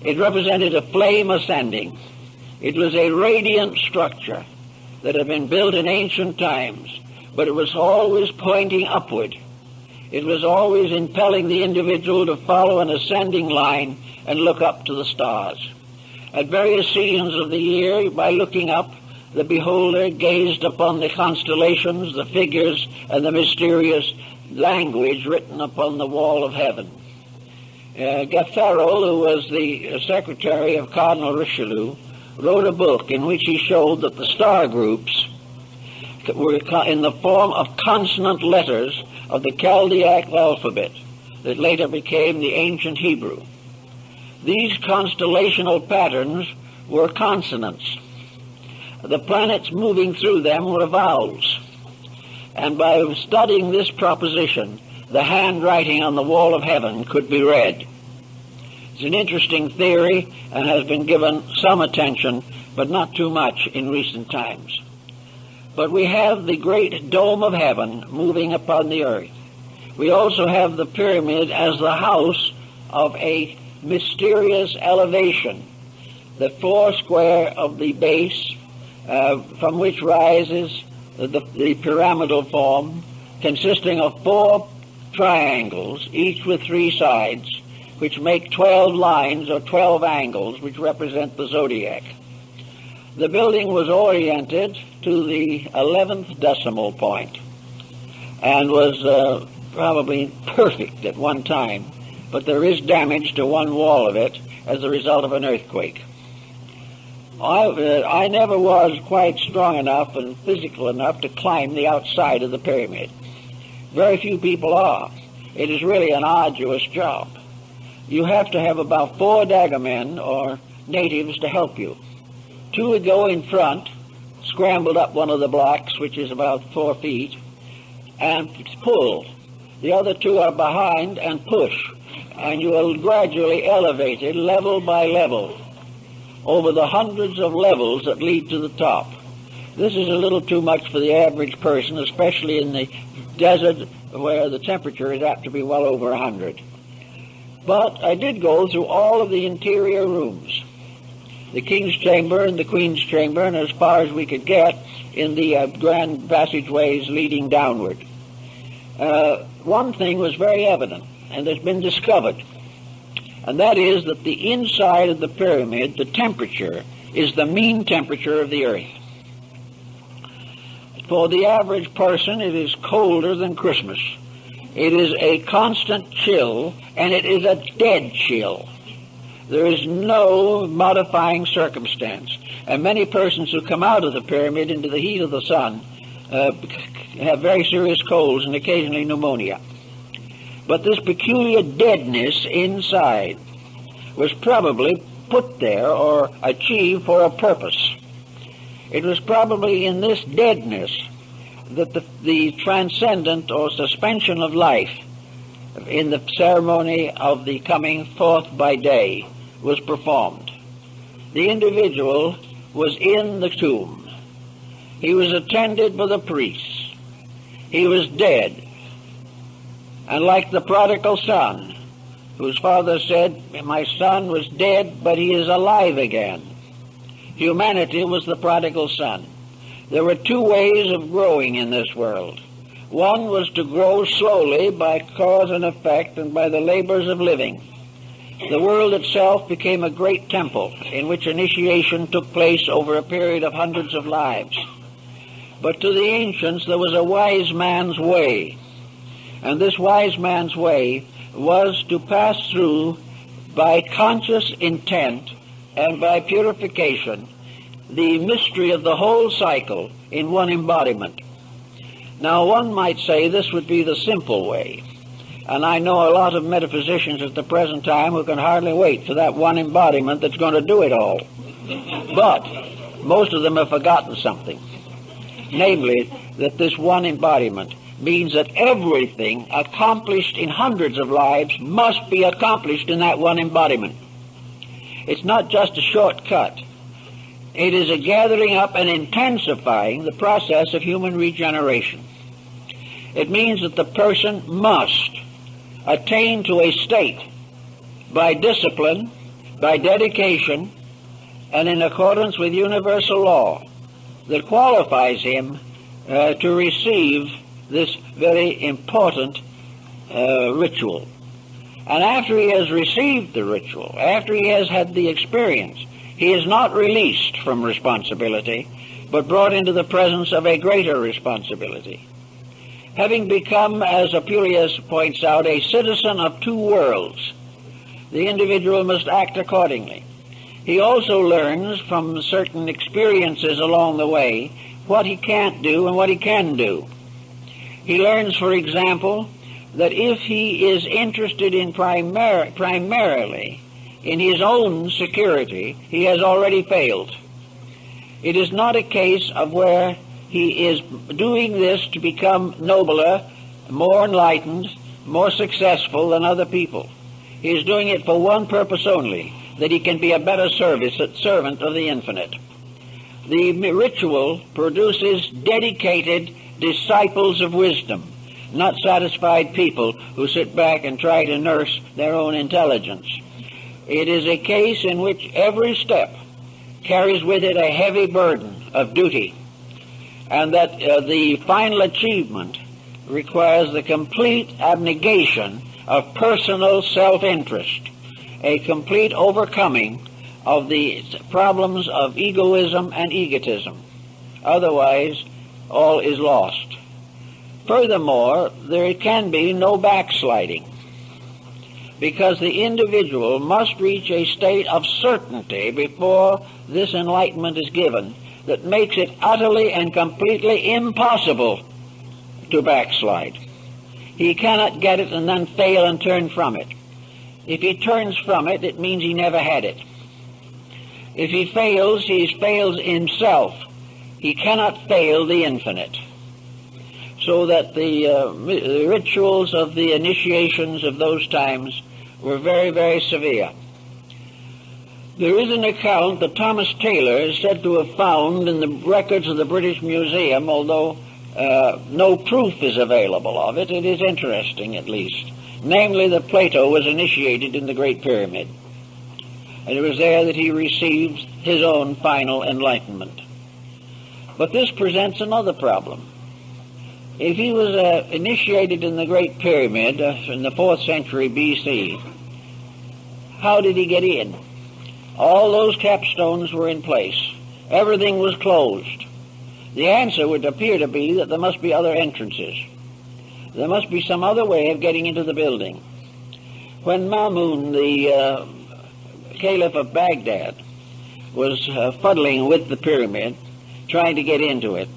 It represented a flame ascending. It was a radiant structure that had been built in ancient times, but it was always pointing upward. It was always impelling the individual to follow an ascending line and look up to the stars. At various seasons of the year, by looking up, the beholder gazed upon the constellations, the figures, and the mysterious language written upon the wall of heaven. Gatherel, who was the secretary of Cardinal Richelieu, wrote a book in which he showed that the star groups were in the form of consonant letters of the Chaldaic alphabet that later became the ancient Hebrew. These constellational patterns were consonants. The planets moving through them were vowels. And by studying this proposition, the handwriting on the wall of heaven could be read. It's an interesting theory and has been given some attention, but not too much in recent times. But we have the great dome of heaven moving upon the earth. We also have the pyramid as the house of a mysterious elevation, the four square of the base from which rises the pyramidal form, consisting of 4 triangles, each with 3 sides, which make 12 lines or 12 angles, which represent the zodiac. The building was oriented to the 11th decimal point and was probably perfect at one time, but there is damage to one wall of it as a result of an earthquake. I never was quite strong enough and physical enough to climb the outside of the pyramid. Very few people are. It is really an arduous job. You have to have about 4 daggermen or natives to help you. 2 would go in front, scrambled up one of the blocks, which is about 4 feet, and pull. The other 2 are behind and push, and you are gradually elevated level by level over the hundreds of levels that lead to the top. This is a little too much for the average person, especially in the desert where the temperature is apt to be well over 100. But I did go through all of the interior rooms, the King's Chamber and the Queen's Chamber, and as far as we could get in the grand passageways leading downward. One thing was very evident, and has been discovered, and that is that the inside of the pyramid, the temperature, is the mean temperature of the earth. For the average person, it is colder than Christmas. It is a constant chill, and it is a dead chill. There is no modifying circumstance. And many persons who come out of the pyramid into the heat of the sun have very serious colds and occasionally pneumonia. But this peculiar deadness inside was probably put there or achieved for a purpose. It was probably in this deadness that the transcendent or suspension of life in the ceremony of the coming forth by day was performed. The individual was in the tomb. He was attended by the priests. He was dead. And like the prodigal son, whose father said, "My son was dead, but he is alive again," humanity was the prodigal son. There were 2 ways of growing in this world. One was to grow slowly by cause and effect and by the labors of living. The world itself became a great temple in which initiation took place over a period of hundreds of lives. But to the ancients there was a wise man's way. And this wise man's way was to pass through, by conscious intent and by purification, the mystery of the whole cycle in one embodiment. Now, one might say this would be the simple way. And I know a lot of metaphysicians at the present time who can hardly wait for that one embodiment that's going to do it all. But most of them have forgotten something. Namely, that this one embodiment means that everything accomplished in hundreds of lives must be accomplished in that one embodiment. It's not just a shortcut. It is a gathering up and intensifying the process of human regeneration. It means that the person must attain to a state by discipline, by dedication, and in accordance with universal law that qualifies him to receive this very important ritual. And after he has received the ritual, after he has had the experience, he is not released from responsibility, but brought into the presence of a greater responsibility. Having become, as Apuleius points out, a citizen of two worlds, the individual must act accordingly. He also learns from certain experiences along the way what he can't do and what he can do. He learns, for example, that if he is interested in primarily in his own security, he has already failed. It is not a case of where he is doing this to become nobler, more enlightened, more successful than other people. He is doing it for one purpose only, that he can be a better servant of the infinite. The ritual produces dedicated disciples of wisdom, not satisfied people who sit back and try to nurse their own intelligence. It is a case in which every step carries with it a heavy burden of duty, and that the final achievement requires the complete abnegation of personal self-interest, a complete overcoming of the problems of egoism and egotism. Otherwise, all is lost. Furthermore, there can be no backsliding, because the individual must reach a state of certainty before this enlightenment is given that makes it utterly and completely impossible to backslide. He cannot get it and then fail and turn from it. If he turns from it, it means he never had it. If he fails, he fails himself. He cannot fail the infinite. So that the rituals of the initiations of those times were very, very severe. There is an account that Thomas Taylor is said to have found in the records of the British Museum, although no proof is available of it. It is interesting, at least. Namely, that Plato was initiated in the Great Pyramid. And it was there that he received his own final enlightenment. But this presents another problem. If he was initiated in the Great Pyramid in the 4th century B.C., how did he get in? All those capstones were in place. Everything was closed. The answer would appear to be that there must be other entrances. There must be some other way of getting into the building. When Mamun, the Caliph of Baghdad, was fuddling with the pyramid, trying to get into it,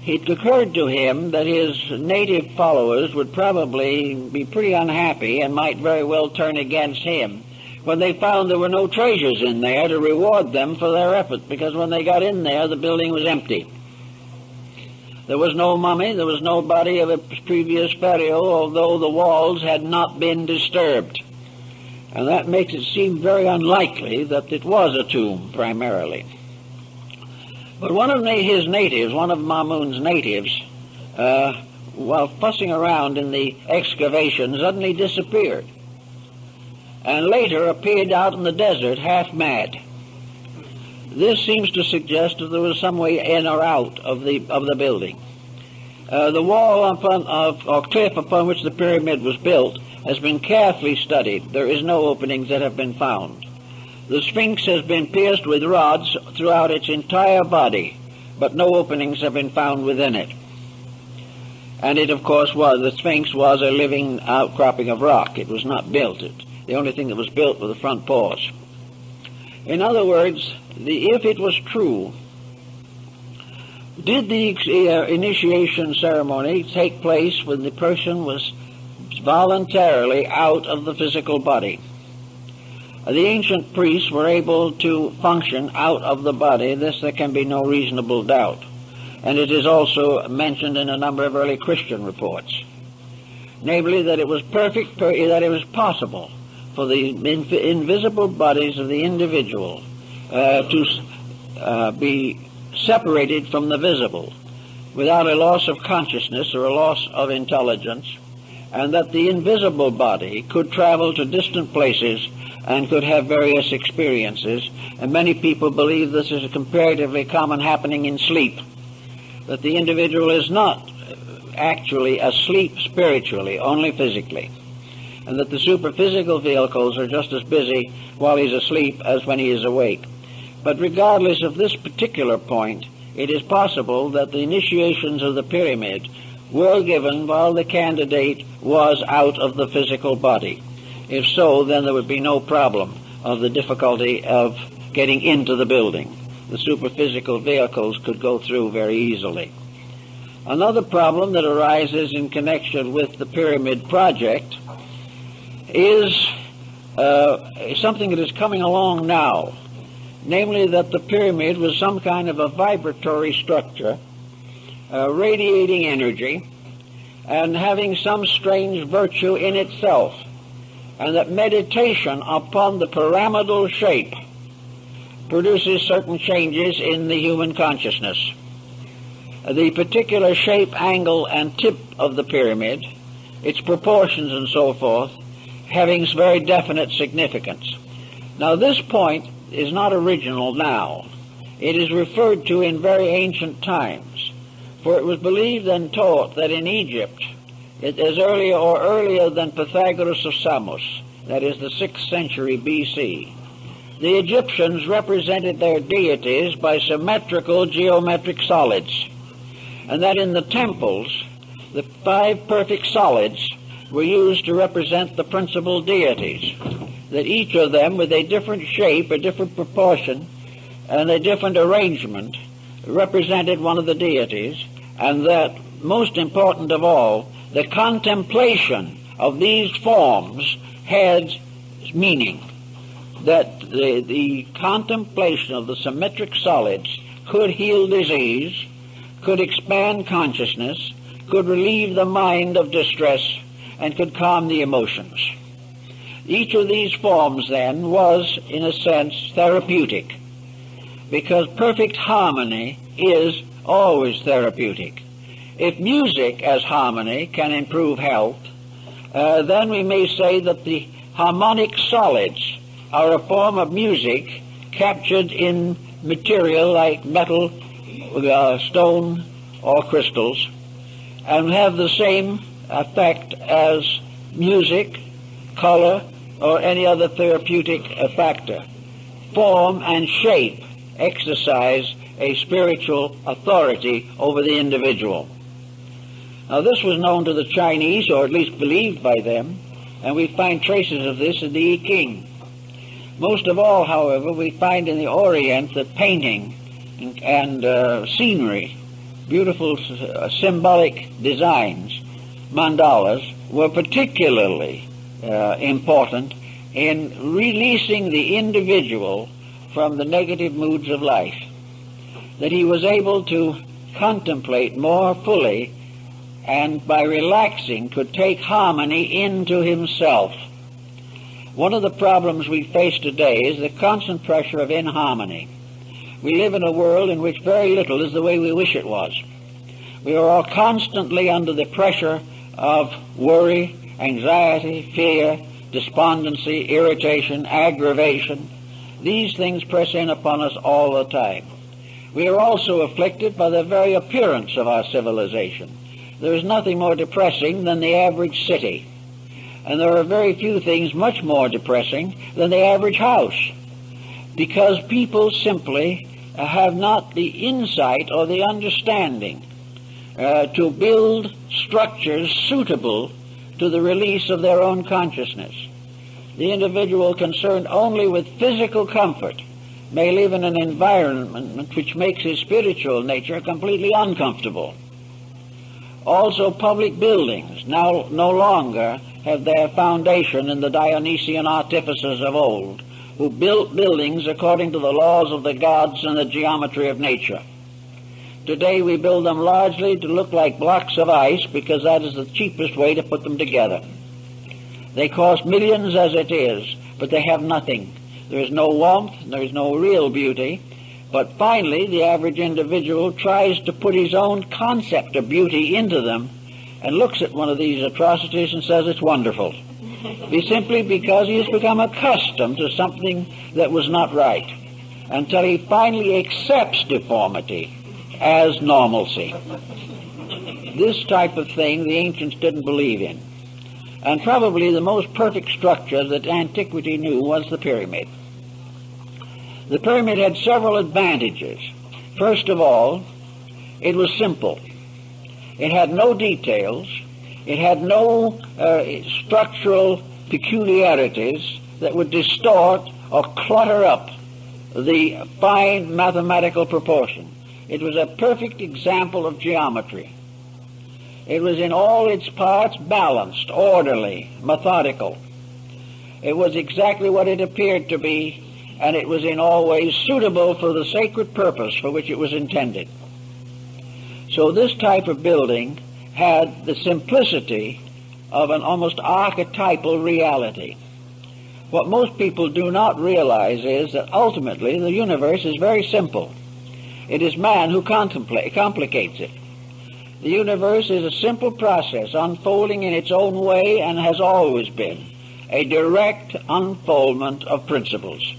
it occurred to him that his native followers would probably be pretty unhappy and might very well turn against him when they found there were no treasures in there to reward them for their effort, because when they got in there, the building was empty. There was no mummy, there was no body of a previous pharaoh, although the walls had not been disturbed. And that makes it seem very unlikely that it was a tomb, primarily. But one of his natives, one of Mamun's natives, while fussing around in the excavation, suddenly disappeared, and later appeared out in the desert half mad. This seems to suggest that there was some way in or out of the building. The wall or cliff upon which the pyramid was built has been carefully studied. There is no openings that have been found. The Sphinx has been pierced with rods throughout its entire body, but no openings have been found within it. And it, of course, the Sphinx was a living outcropping of rock. It was not built. The only thing that was built were the front paws. In other words, if it was true, did the initiation ceremony take place when the person was voluntarily out of the physical body? The ancient priests were able to function out of the body. This there can be no reasonable doubt. And it is also mentioned in a number of early Christian reports. Namely, that it was that it was possible for the invisible bodies of the individual to be separated from the visible without a loss of consciousness or a loss of intelligence, and that the invisible body could travel to distant places and could have various experiences. And many people believe this is a comparatively common happening in sleep, that the individual is not actually asleep spiritually, only physically, and that the superphysical vehicles are just as busy while he's asleep as when he is awake. But regardless of this particular point, it is possible that the initiations of the pyramid were given while the candidate was out of the physical body. If so, then there would be no problem of the difficulty of getting into the building. The superphysical vehicles could go through very easily. Another problem that arises in connection with the pyramid project is something that is coming along now, namely that the pyramid was some kind of a vibratory structure, radiating energy and having some strange virtue in itself, and that meditation upon the pyramidal shape produces certain changes in the human consciousness. The particular shape, angle, and tip of the pyramid, its proportions and so forth, having very definite significance. Now, this point is not original now. It is referred to in very ancient times, for it was believed and taught that in Egypt, as earlier than Pythagoras of Samos, that is the 6th century B.C., the Egyptians represented their deities by symmetrical geometric solids, and that in the temples, the 5 perfect solids were used to represent the principal deities, that each of them with a different shape, a different proportion, and a different arrangement represented one of the deities, and that, most important of all, the contemplation of these forms had meaning, that the contemplation of the symmetric solids could heal disease, could expand consciousness, could relieve the mind of distress, and could calm the emotions. Each of these forms, then, was, in a sense, therapeutic, because perfect harmony is always therapeutic. If music as harmony can improve health, then we may say that the harmonic solids are a form of music captured in material like metal, stone, or crystals, and have the same effect as music, color, or any other therapeutic factor. Form and shape exercise a spiritual authority over the individual. Now, this was known to the Chinese, or at least believed by them, and we find traces of this in the I Ching. Most of all, however, we find in the Orient that painting and scenery, beautiful symbolic designs, mandalas, were particularly important in releasing the individual from the negative moods of life, that he was able to contemplate more fully, and by relaxing could take harmony into himself. One of the problems we face today is the constant pressure of inharmony. We live in a world in which very little is the way we wish it was. We are all constantly under the pressure of worry, anxiety, fear, despondency, irritation, aggravation. These things press in upon us all the time. We are also afflicted by the very appearance of our civilization. There is nothing more depressing than the average city, and there are very few things much more depressing than the average house, because people simply have not the insight or the understanding to build structures suitable to the release of their own consciousness. The individual concerned only with physical comfort may live in an environment which makes his spiritual nature completely uncomfortable. Also, public buildings now no longer have their foundation in the Dionysian artificers of old, who built buildings according to the laws of the gods and the geometry of nature. Today we build them largely to look like blocks of ice, because that is the cheapest way to put them together. They cost millions as it is, but they have nothing. There is no warmth, there is no real beauty, But finally, the average individual tries to put his own concept of beauty into them and looks at one of these atrocities and says it's wonderful. Simply because he has become accustomed to something that was not right, until he finally accepts deformity as normalcy. This type of thing the ancients didn't believe in. And probably the most perfect structure that antiquity knew was the pyramid. The pyramid had several advantages. First of all, it was simple. It had no details. It had no structural peculiarities that would distort or clutter up the fine mathematical proportion. It was a perfect example of geometry. It was in all its parts balanced, orderly, methodical. It was exactly what it appeared to be, and it was in all ways suitable for the sacred purpose for which it was intended. So this type of building had the simplicity of an almost archetypal reality. What most people do not realize is that ultimately the universe is very simple. It is man who complicates it. The universe is a simple process unfolding in its own way and has always been a direct unfoldment of principles.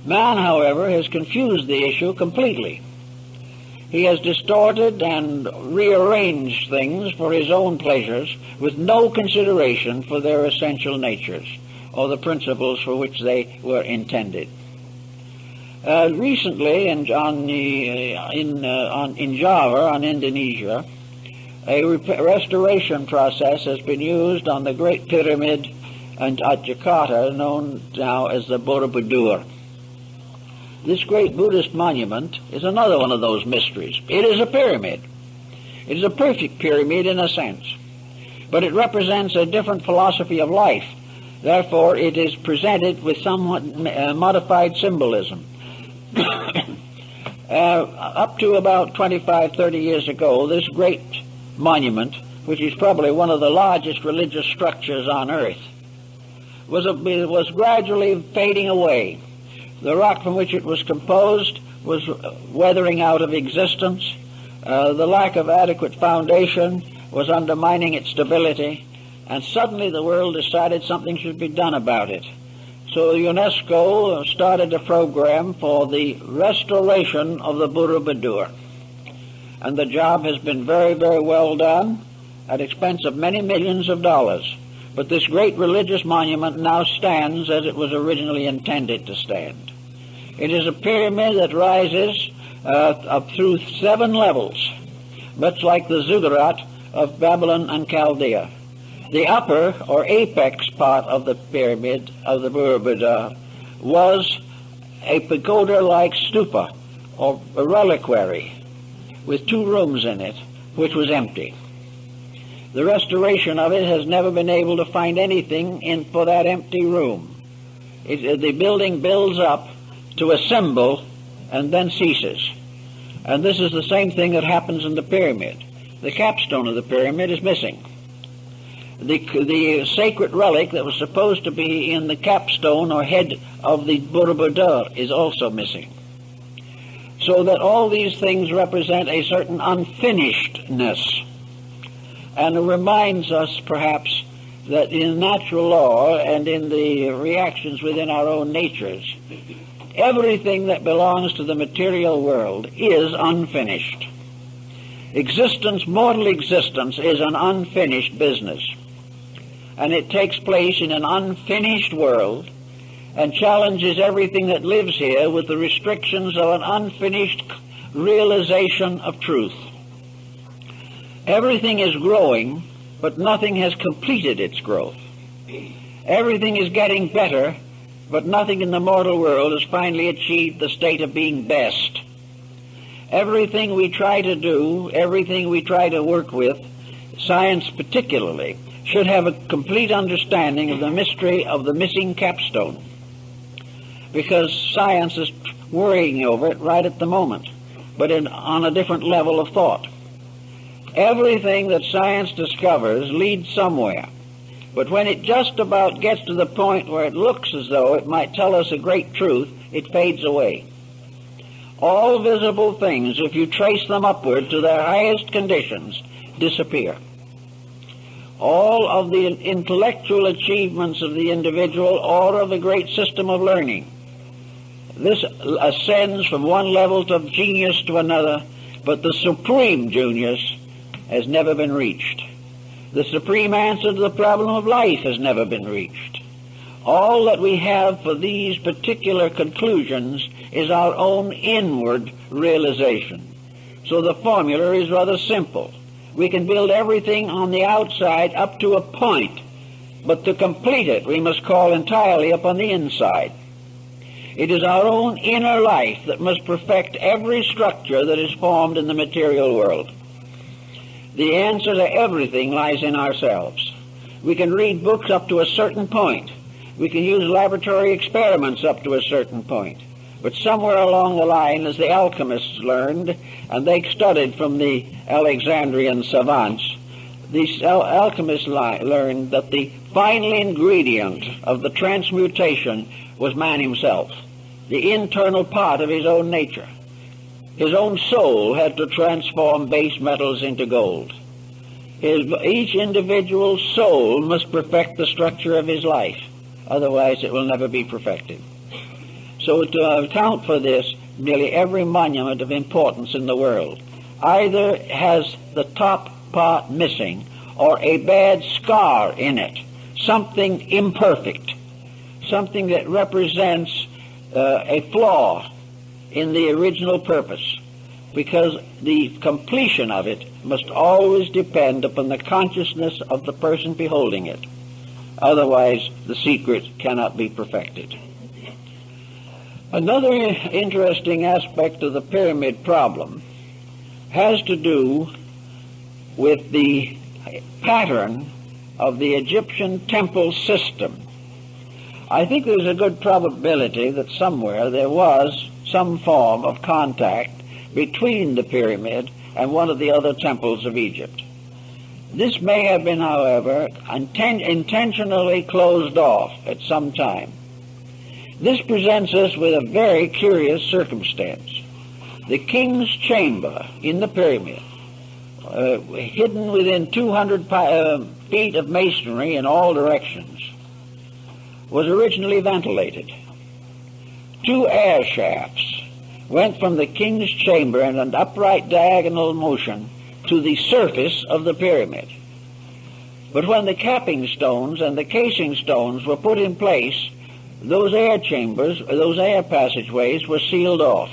Man, however, has confused the issue completely. He has distorted and rearranged things for his own pleasures with no consideration for their essential natures or the principles for which they were intended. Recently, in Java, in Indonesia, a restoration process has been used on the Great Pyramid at Jakarta, known now as the Borobudur. This great Buddhist monument is another one of those mysteries. It is a pyramid. It is a perfect pyramid in a sense, but it represents a different philosophy of life. Therefore, it is presented with somewhat modified symbolism. Up to about 25, 30 years ago, this great monument, which is probably one of the largest religious structures on earth, was gradually fading away. The rock from which it was composed was weathering out of existence. The lack of adequate foundation was undermining its stability, and suddenly the world decided something should be done about it. So UNESCO started a program for the restoration of the Borobudur. And the job has been very, very well done at expense of many millions of dollars. But this great religious monument now stands as it was originally intended to stand. It is a pyramid that rises up through 7 levels, much like the ziggurat of Babylon and Chaldea. The upper or apex part of the pyramid of the Borobudur was a pagoda-like stupa or a reliquary with 2 rooms in it, which was empty. The restoration of it has never been able to find anything for that empty room. The building builds up to a symbol and then ceases. And this is the same thing that happens in the pyramid. The capstone of the pyramid is missing. The sacred relic that was supposed to be in the capstone or head of the Borobudur is also missing. So that all these things represent a certain unfinishedness. And it reminds us, perhaps, that in natural law and in the reactions within our own natures, everything that belongs to the material world is unfinished. Existence, mortal existence, is an unfinished business. And it takes place in an unfinished world and challenges everything that lives here with the restrictions of an unfinished realization of truth. Everything is growing, but nothing has completed its growth. Everything is getting better, but nothing in the mortal world has finally achieved the state of being best. Everything we try to do, everything we try to work with, science particularly, should have a complete understanding of the mystery of the missing capstone, because science is worrying over it right at the moment, but on a different level of thought. Everything that science discovers leads somewhere, but when it just about gets to the point where it looks as though it might tell us a great truth, it fades away. All visible things, if you trace them upward to their highest conditions, disappear. All of the intellectual achievements of the individual or of the great system of learning, this ascends from one level of genius to another, but the supreme genius has never been reached. The supreme answer to the problem of life has never been reached. All that we have for these particular conclusions is our own inward realization. So the formula is rather simple. We can build everything on the outside up to a point, but to complete it we must call entirely upon the inside. It is our own inner life that must perfect every structure that is formed in the material world. The answer to everything lies in ourselves. We can read books up to a certain point. We can use laboratory experiments up to a certain point. But somewhere along the line, as the alchemists learned, and they studied from the Alexandrian savants, these alchemists learned that the final ingredient of the transmutation was man himself, the internal part of his own nature. His own soul had to transform base metals into gold. Each individual soul must perfect the structure of his life. Otherwise it will never be perfected. So to account for this, nearly every monument of importance in the world either has the top part missing or a bad scar in it, something imperfect, something that represents a flaw in the original purpose, because the completion of it must always depend upon the consciousness of the person beholding it. Otherwise, the secret cannot be perfected. Another interesting aspect of the pyramid problem has to do with the pattern of the Egyptian temple system. I think there's a good probability that somewhere there was some form of contact between the pyramid and one of the other temples of Egypt. This may have been, however, intentionally closed off at some time. This presents us with a very curious circumstance. The king's chamber in the pyramid, hidden within 200 feet of masonry in all directions, was originally ventilated. 2 air shafts went from the king's chamber in an upright diagonal motion to the surface of the pyramid. But when the capping stones and the casing stones were put in place, those air chambers, those air passageways were sealed off.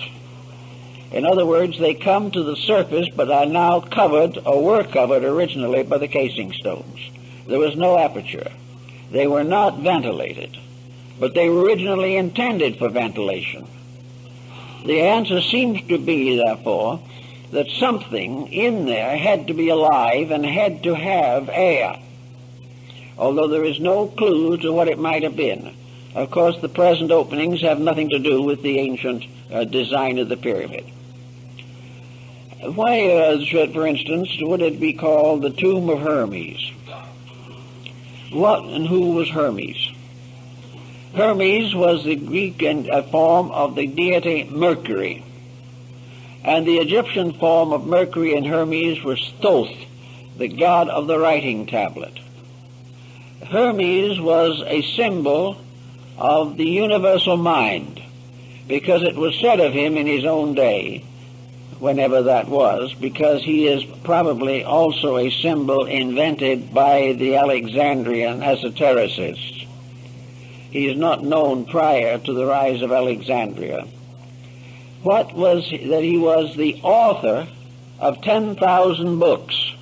In other words, they come to the surface but are now covered, or were covered originally, by the casing stones. There was no aperture. They were not ventilated, but they were originally intended for ventilation. The answer seems to be, therefore, that something in there had to be alive and had to have air, although there is no clue to what it might have been. Of course, the present openings have nothing to do with the ancient design of the pyramid. Why, for instance, would it be called the tomb of Hermes? What and who was Hermes? Hermes was the Greek form of the deity Mercury, and the Egyptian form of Mercury and Hermes was Thoth, the god of the writing tablet. Hermes was a symbol of the universal mind, because it was said of him in his own day, whenever that was, because he is probably also a symbol invented by the Alexandrian esotericists. He is not known prior to the rise of Alexandria. What was that he was the author of 10,000 books,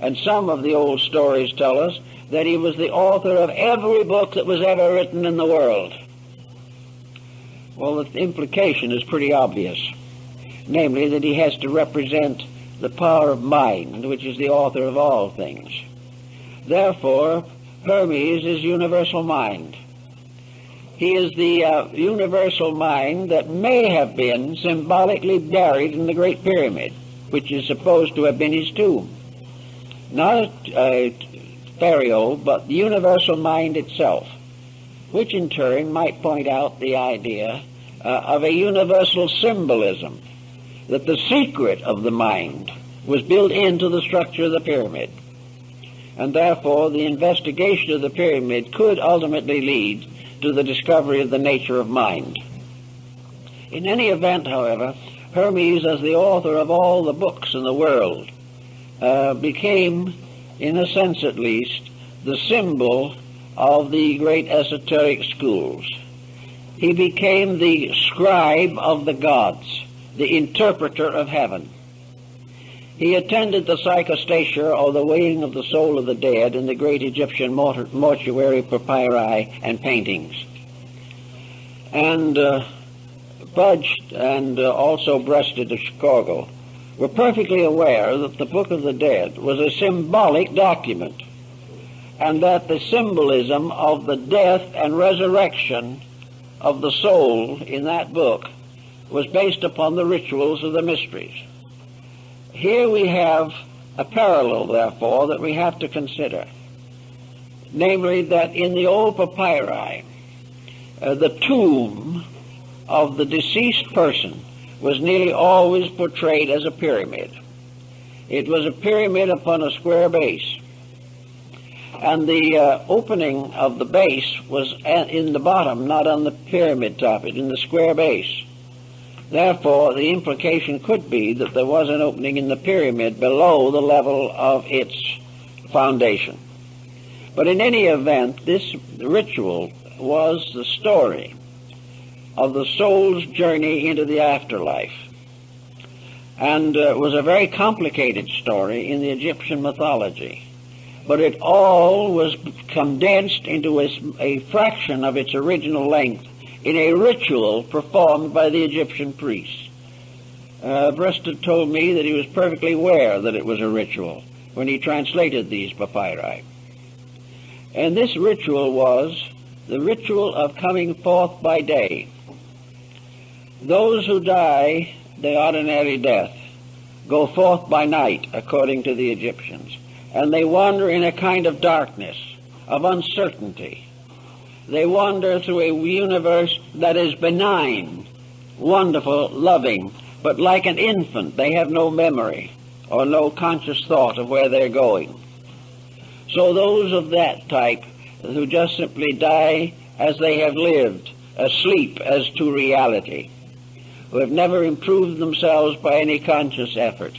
and some of the old stories tell us that he was the author of every book that was ever written in the world. Well, the implication is pretty obvious, namely that he has to represent the power of mind, which is the author of all things. Therefore, Hermes is universal mind. He is the universal mind that may have been symbolically buried in the Great Pyramid, which is supposed to have been his tomb. Not a Pharaoh, but the universal mind itself, which in turn might point out the idea of a universal symbolism, that the secret of the mind was built into the structure of the pyramid. And therefore the investigation of the pyramid could ultimately lead to the discovery of the nature of mind. In any event, however, Hermes, as the author of all the books in the world, became, in a sense at least, the symbol of the great esoteric schools. He became the scribe of the gods, the interpreter of heaven. He attended the psychostasia, or the weighing of the soul of the dead, in the great Egyptian mortuary papyri and paintings. And Budge and also Breasted of Chicago were perfectly aware that the Book of the Dead was a symbolic document, and that the symbolism of the death and resurrection of the soul in that book was based upon the rituals of the mysteries. Here we have a parallel, therefore, that we have to consider, namely that in the old papyri, the tomb of the deceased person was nearly always portrayed as a pyramid. It was a pyramid upon a square base, and the opening of the base was in the bottom, not on the pyramid top, in the square base. Therefore, the implication could be that there was an opening in the pyramid below the level of its foundation. But in any event, this ritual was the story of the soul's journey into the afterlife, and was a very complicated story in the Egyptian mythology. But it all was condensed into a fraction of its original length in a ritual performed by the Egyptian priests. Breasted told me that he was perfectly aware that it was a ritual when he translated these papyri. And this ritual was the ritual of coming forth by day. Those who die the ordinary death go forth by night, according to the Egyptians, and they wander in a kind of darkness, of uncertainty. They wander through a universe that is benign, wonderful, loving, but like an infant, they have no memory or no conscious thought of where they're going. So those of that type who just simply die as they have lived, asleep as to reality, who have never improved themselves by any conscious effort,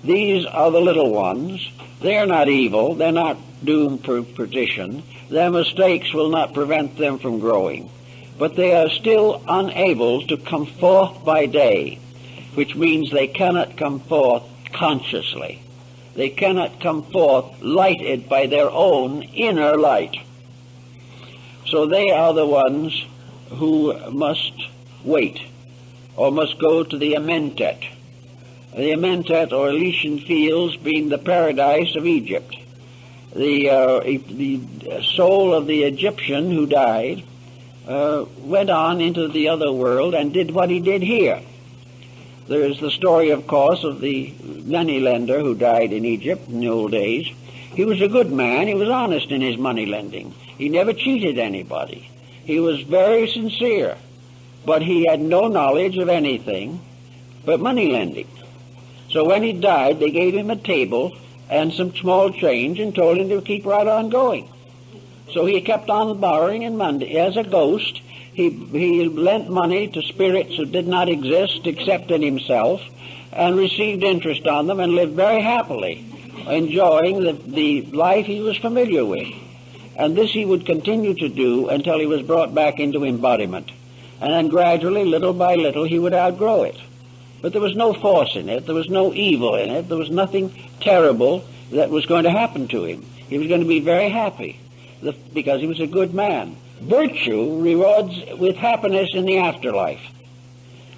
these are the little ones. They're not evil, they're not doomed for perdition. Their mistakes will not prevent them from growing. But they are still unable to come forth by day, which means they cannot come forth consciously. They cannot come forth lighted by their own inner light. So they are the ones who must wait, or must go to the Amentet. The Amentet, or Elysian fields, being the paradise of Egypt. The soul of the Egyptian who died went on into the other world and did what he did here. There is the story, of course, of the moneylender who died in Egypt in the old days. He was a good man. He was honest in his money lending. He never cheated anybody. He was very sincere, but he had no knowledge of anything but money lending. So when he died, they gave him a table and some small change and told him to keep right on going. So he kept on borrowing, and Monday, as a ghost, he lent money to spirits who did not exist except in himself, and received interest on them, and lived very happily, enjoying the life he was familiar with. And this he would continue to do until he was brought back into embodiment. And then gradually, little by little, he would outgrow it. But there was no force in it, there was no evil in it, there was nothing terrible that was going to happen to him. He was going to be very happy because he was a good man. Virtue rewards with happiness in the afterlife.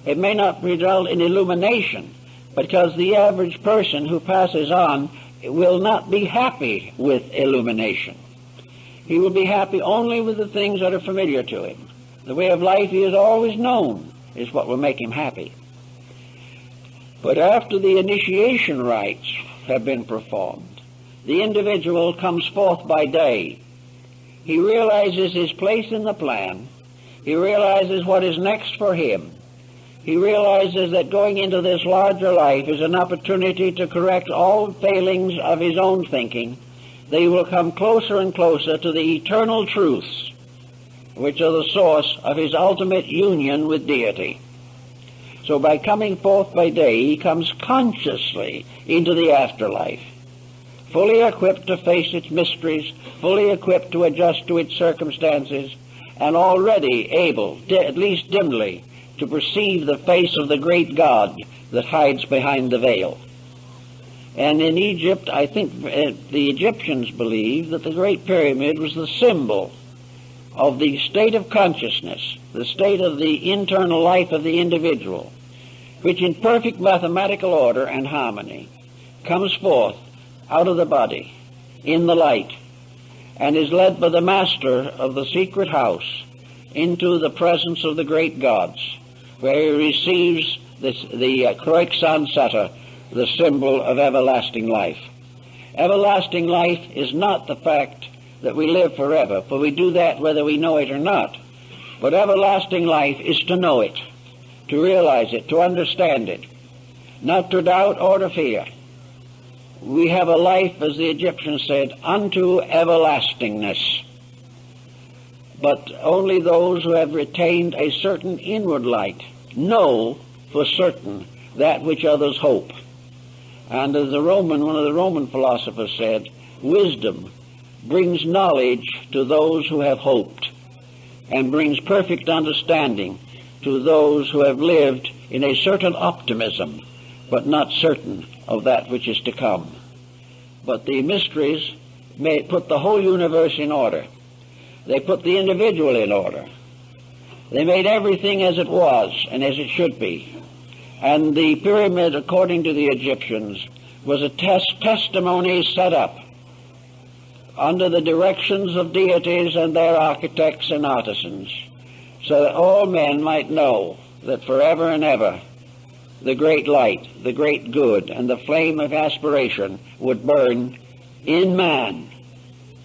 It may not result in illumination, because the average person who passes on will not be happy with illumination. He will be happy only with the things that are familiar to him. The way of life he has always known is what will make him happy. But after the initiation rites have been performed, the individual comes forth by day. He realizes his place in the plan. He realizes what is next for him. He realizes that going into this larger life is an opportunity to correct all failings of his own thinking. They will come closer and closer to the eternal truths, which are the source of his ultimate union with deity. So by coming forth by day, he comes consciously into the afterlife, fully equipped to face its mysteries, fully equipped to adjust to its circumstances, and already able, at least dimly, to perceive the face of the great God that hides behind the veil. And in Egypt, I think the Egyptians believed that the Great Pyramid was the symbol of the state of consciousness, the state of the internal life of the individual, which in perfect mathematical order and harmony comes forth out of the body in the light and is led by the master of the secret house into the presence of the great gods, where he receives the Kroiksan Sata, the symbol of everlasting life. Everlasting life is not the fact that we live forever, for we do that whether we know it or not. But everlasting life is to know it, to realize it, to understand it, not to doubt or to fear. We have a life, as the Egyptians said, unto everlastingness. But only those who have retained a certain inward light know for certain that which others hope. And as one of the Roman philosophers said, wisdom brings knowledge to those who have hoped, and brings perfect understanding to those who have lived in a certain optimism, but not certain of that which is to come. But the mysteries may put the whole universe in order. They put the individual in order. They made everything as it was and as it should be. And the pyramid, according to the Egyptians, was a testimony set up under the directions of deities and their architects and artisans, so that all men might know that forever and ever the great light, the great good, and the flame of aspiration would burn in man.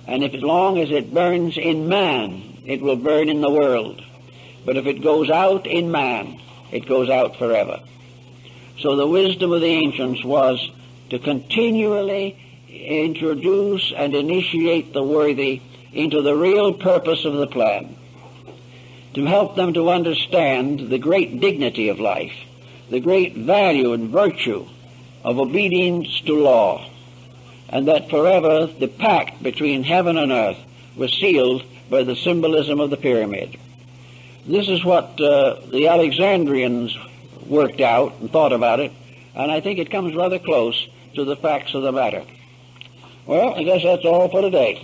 And if as long as it burns in man, it will burn in the world. But if it goes out in man, it goes out forever. So the wisdom of the ancients was to continually introduce and initiate the worthy into the real purpose of the plan, to help them to understand the great dignity of life, the great value and virtue of obedience to law, and that forever the pact between heaven and earth was sealed by the symbolism of the pyramid. This is what the Alexandrians worked out and thought about it, and I think it comes rather close to the facts of the matter. Well, I guess that's all for today.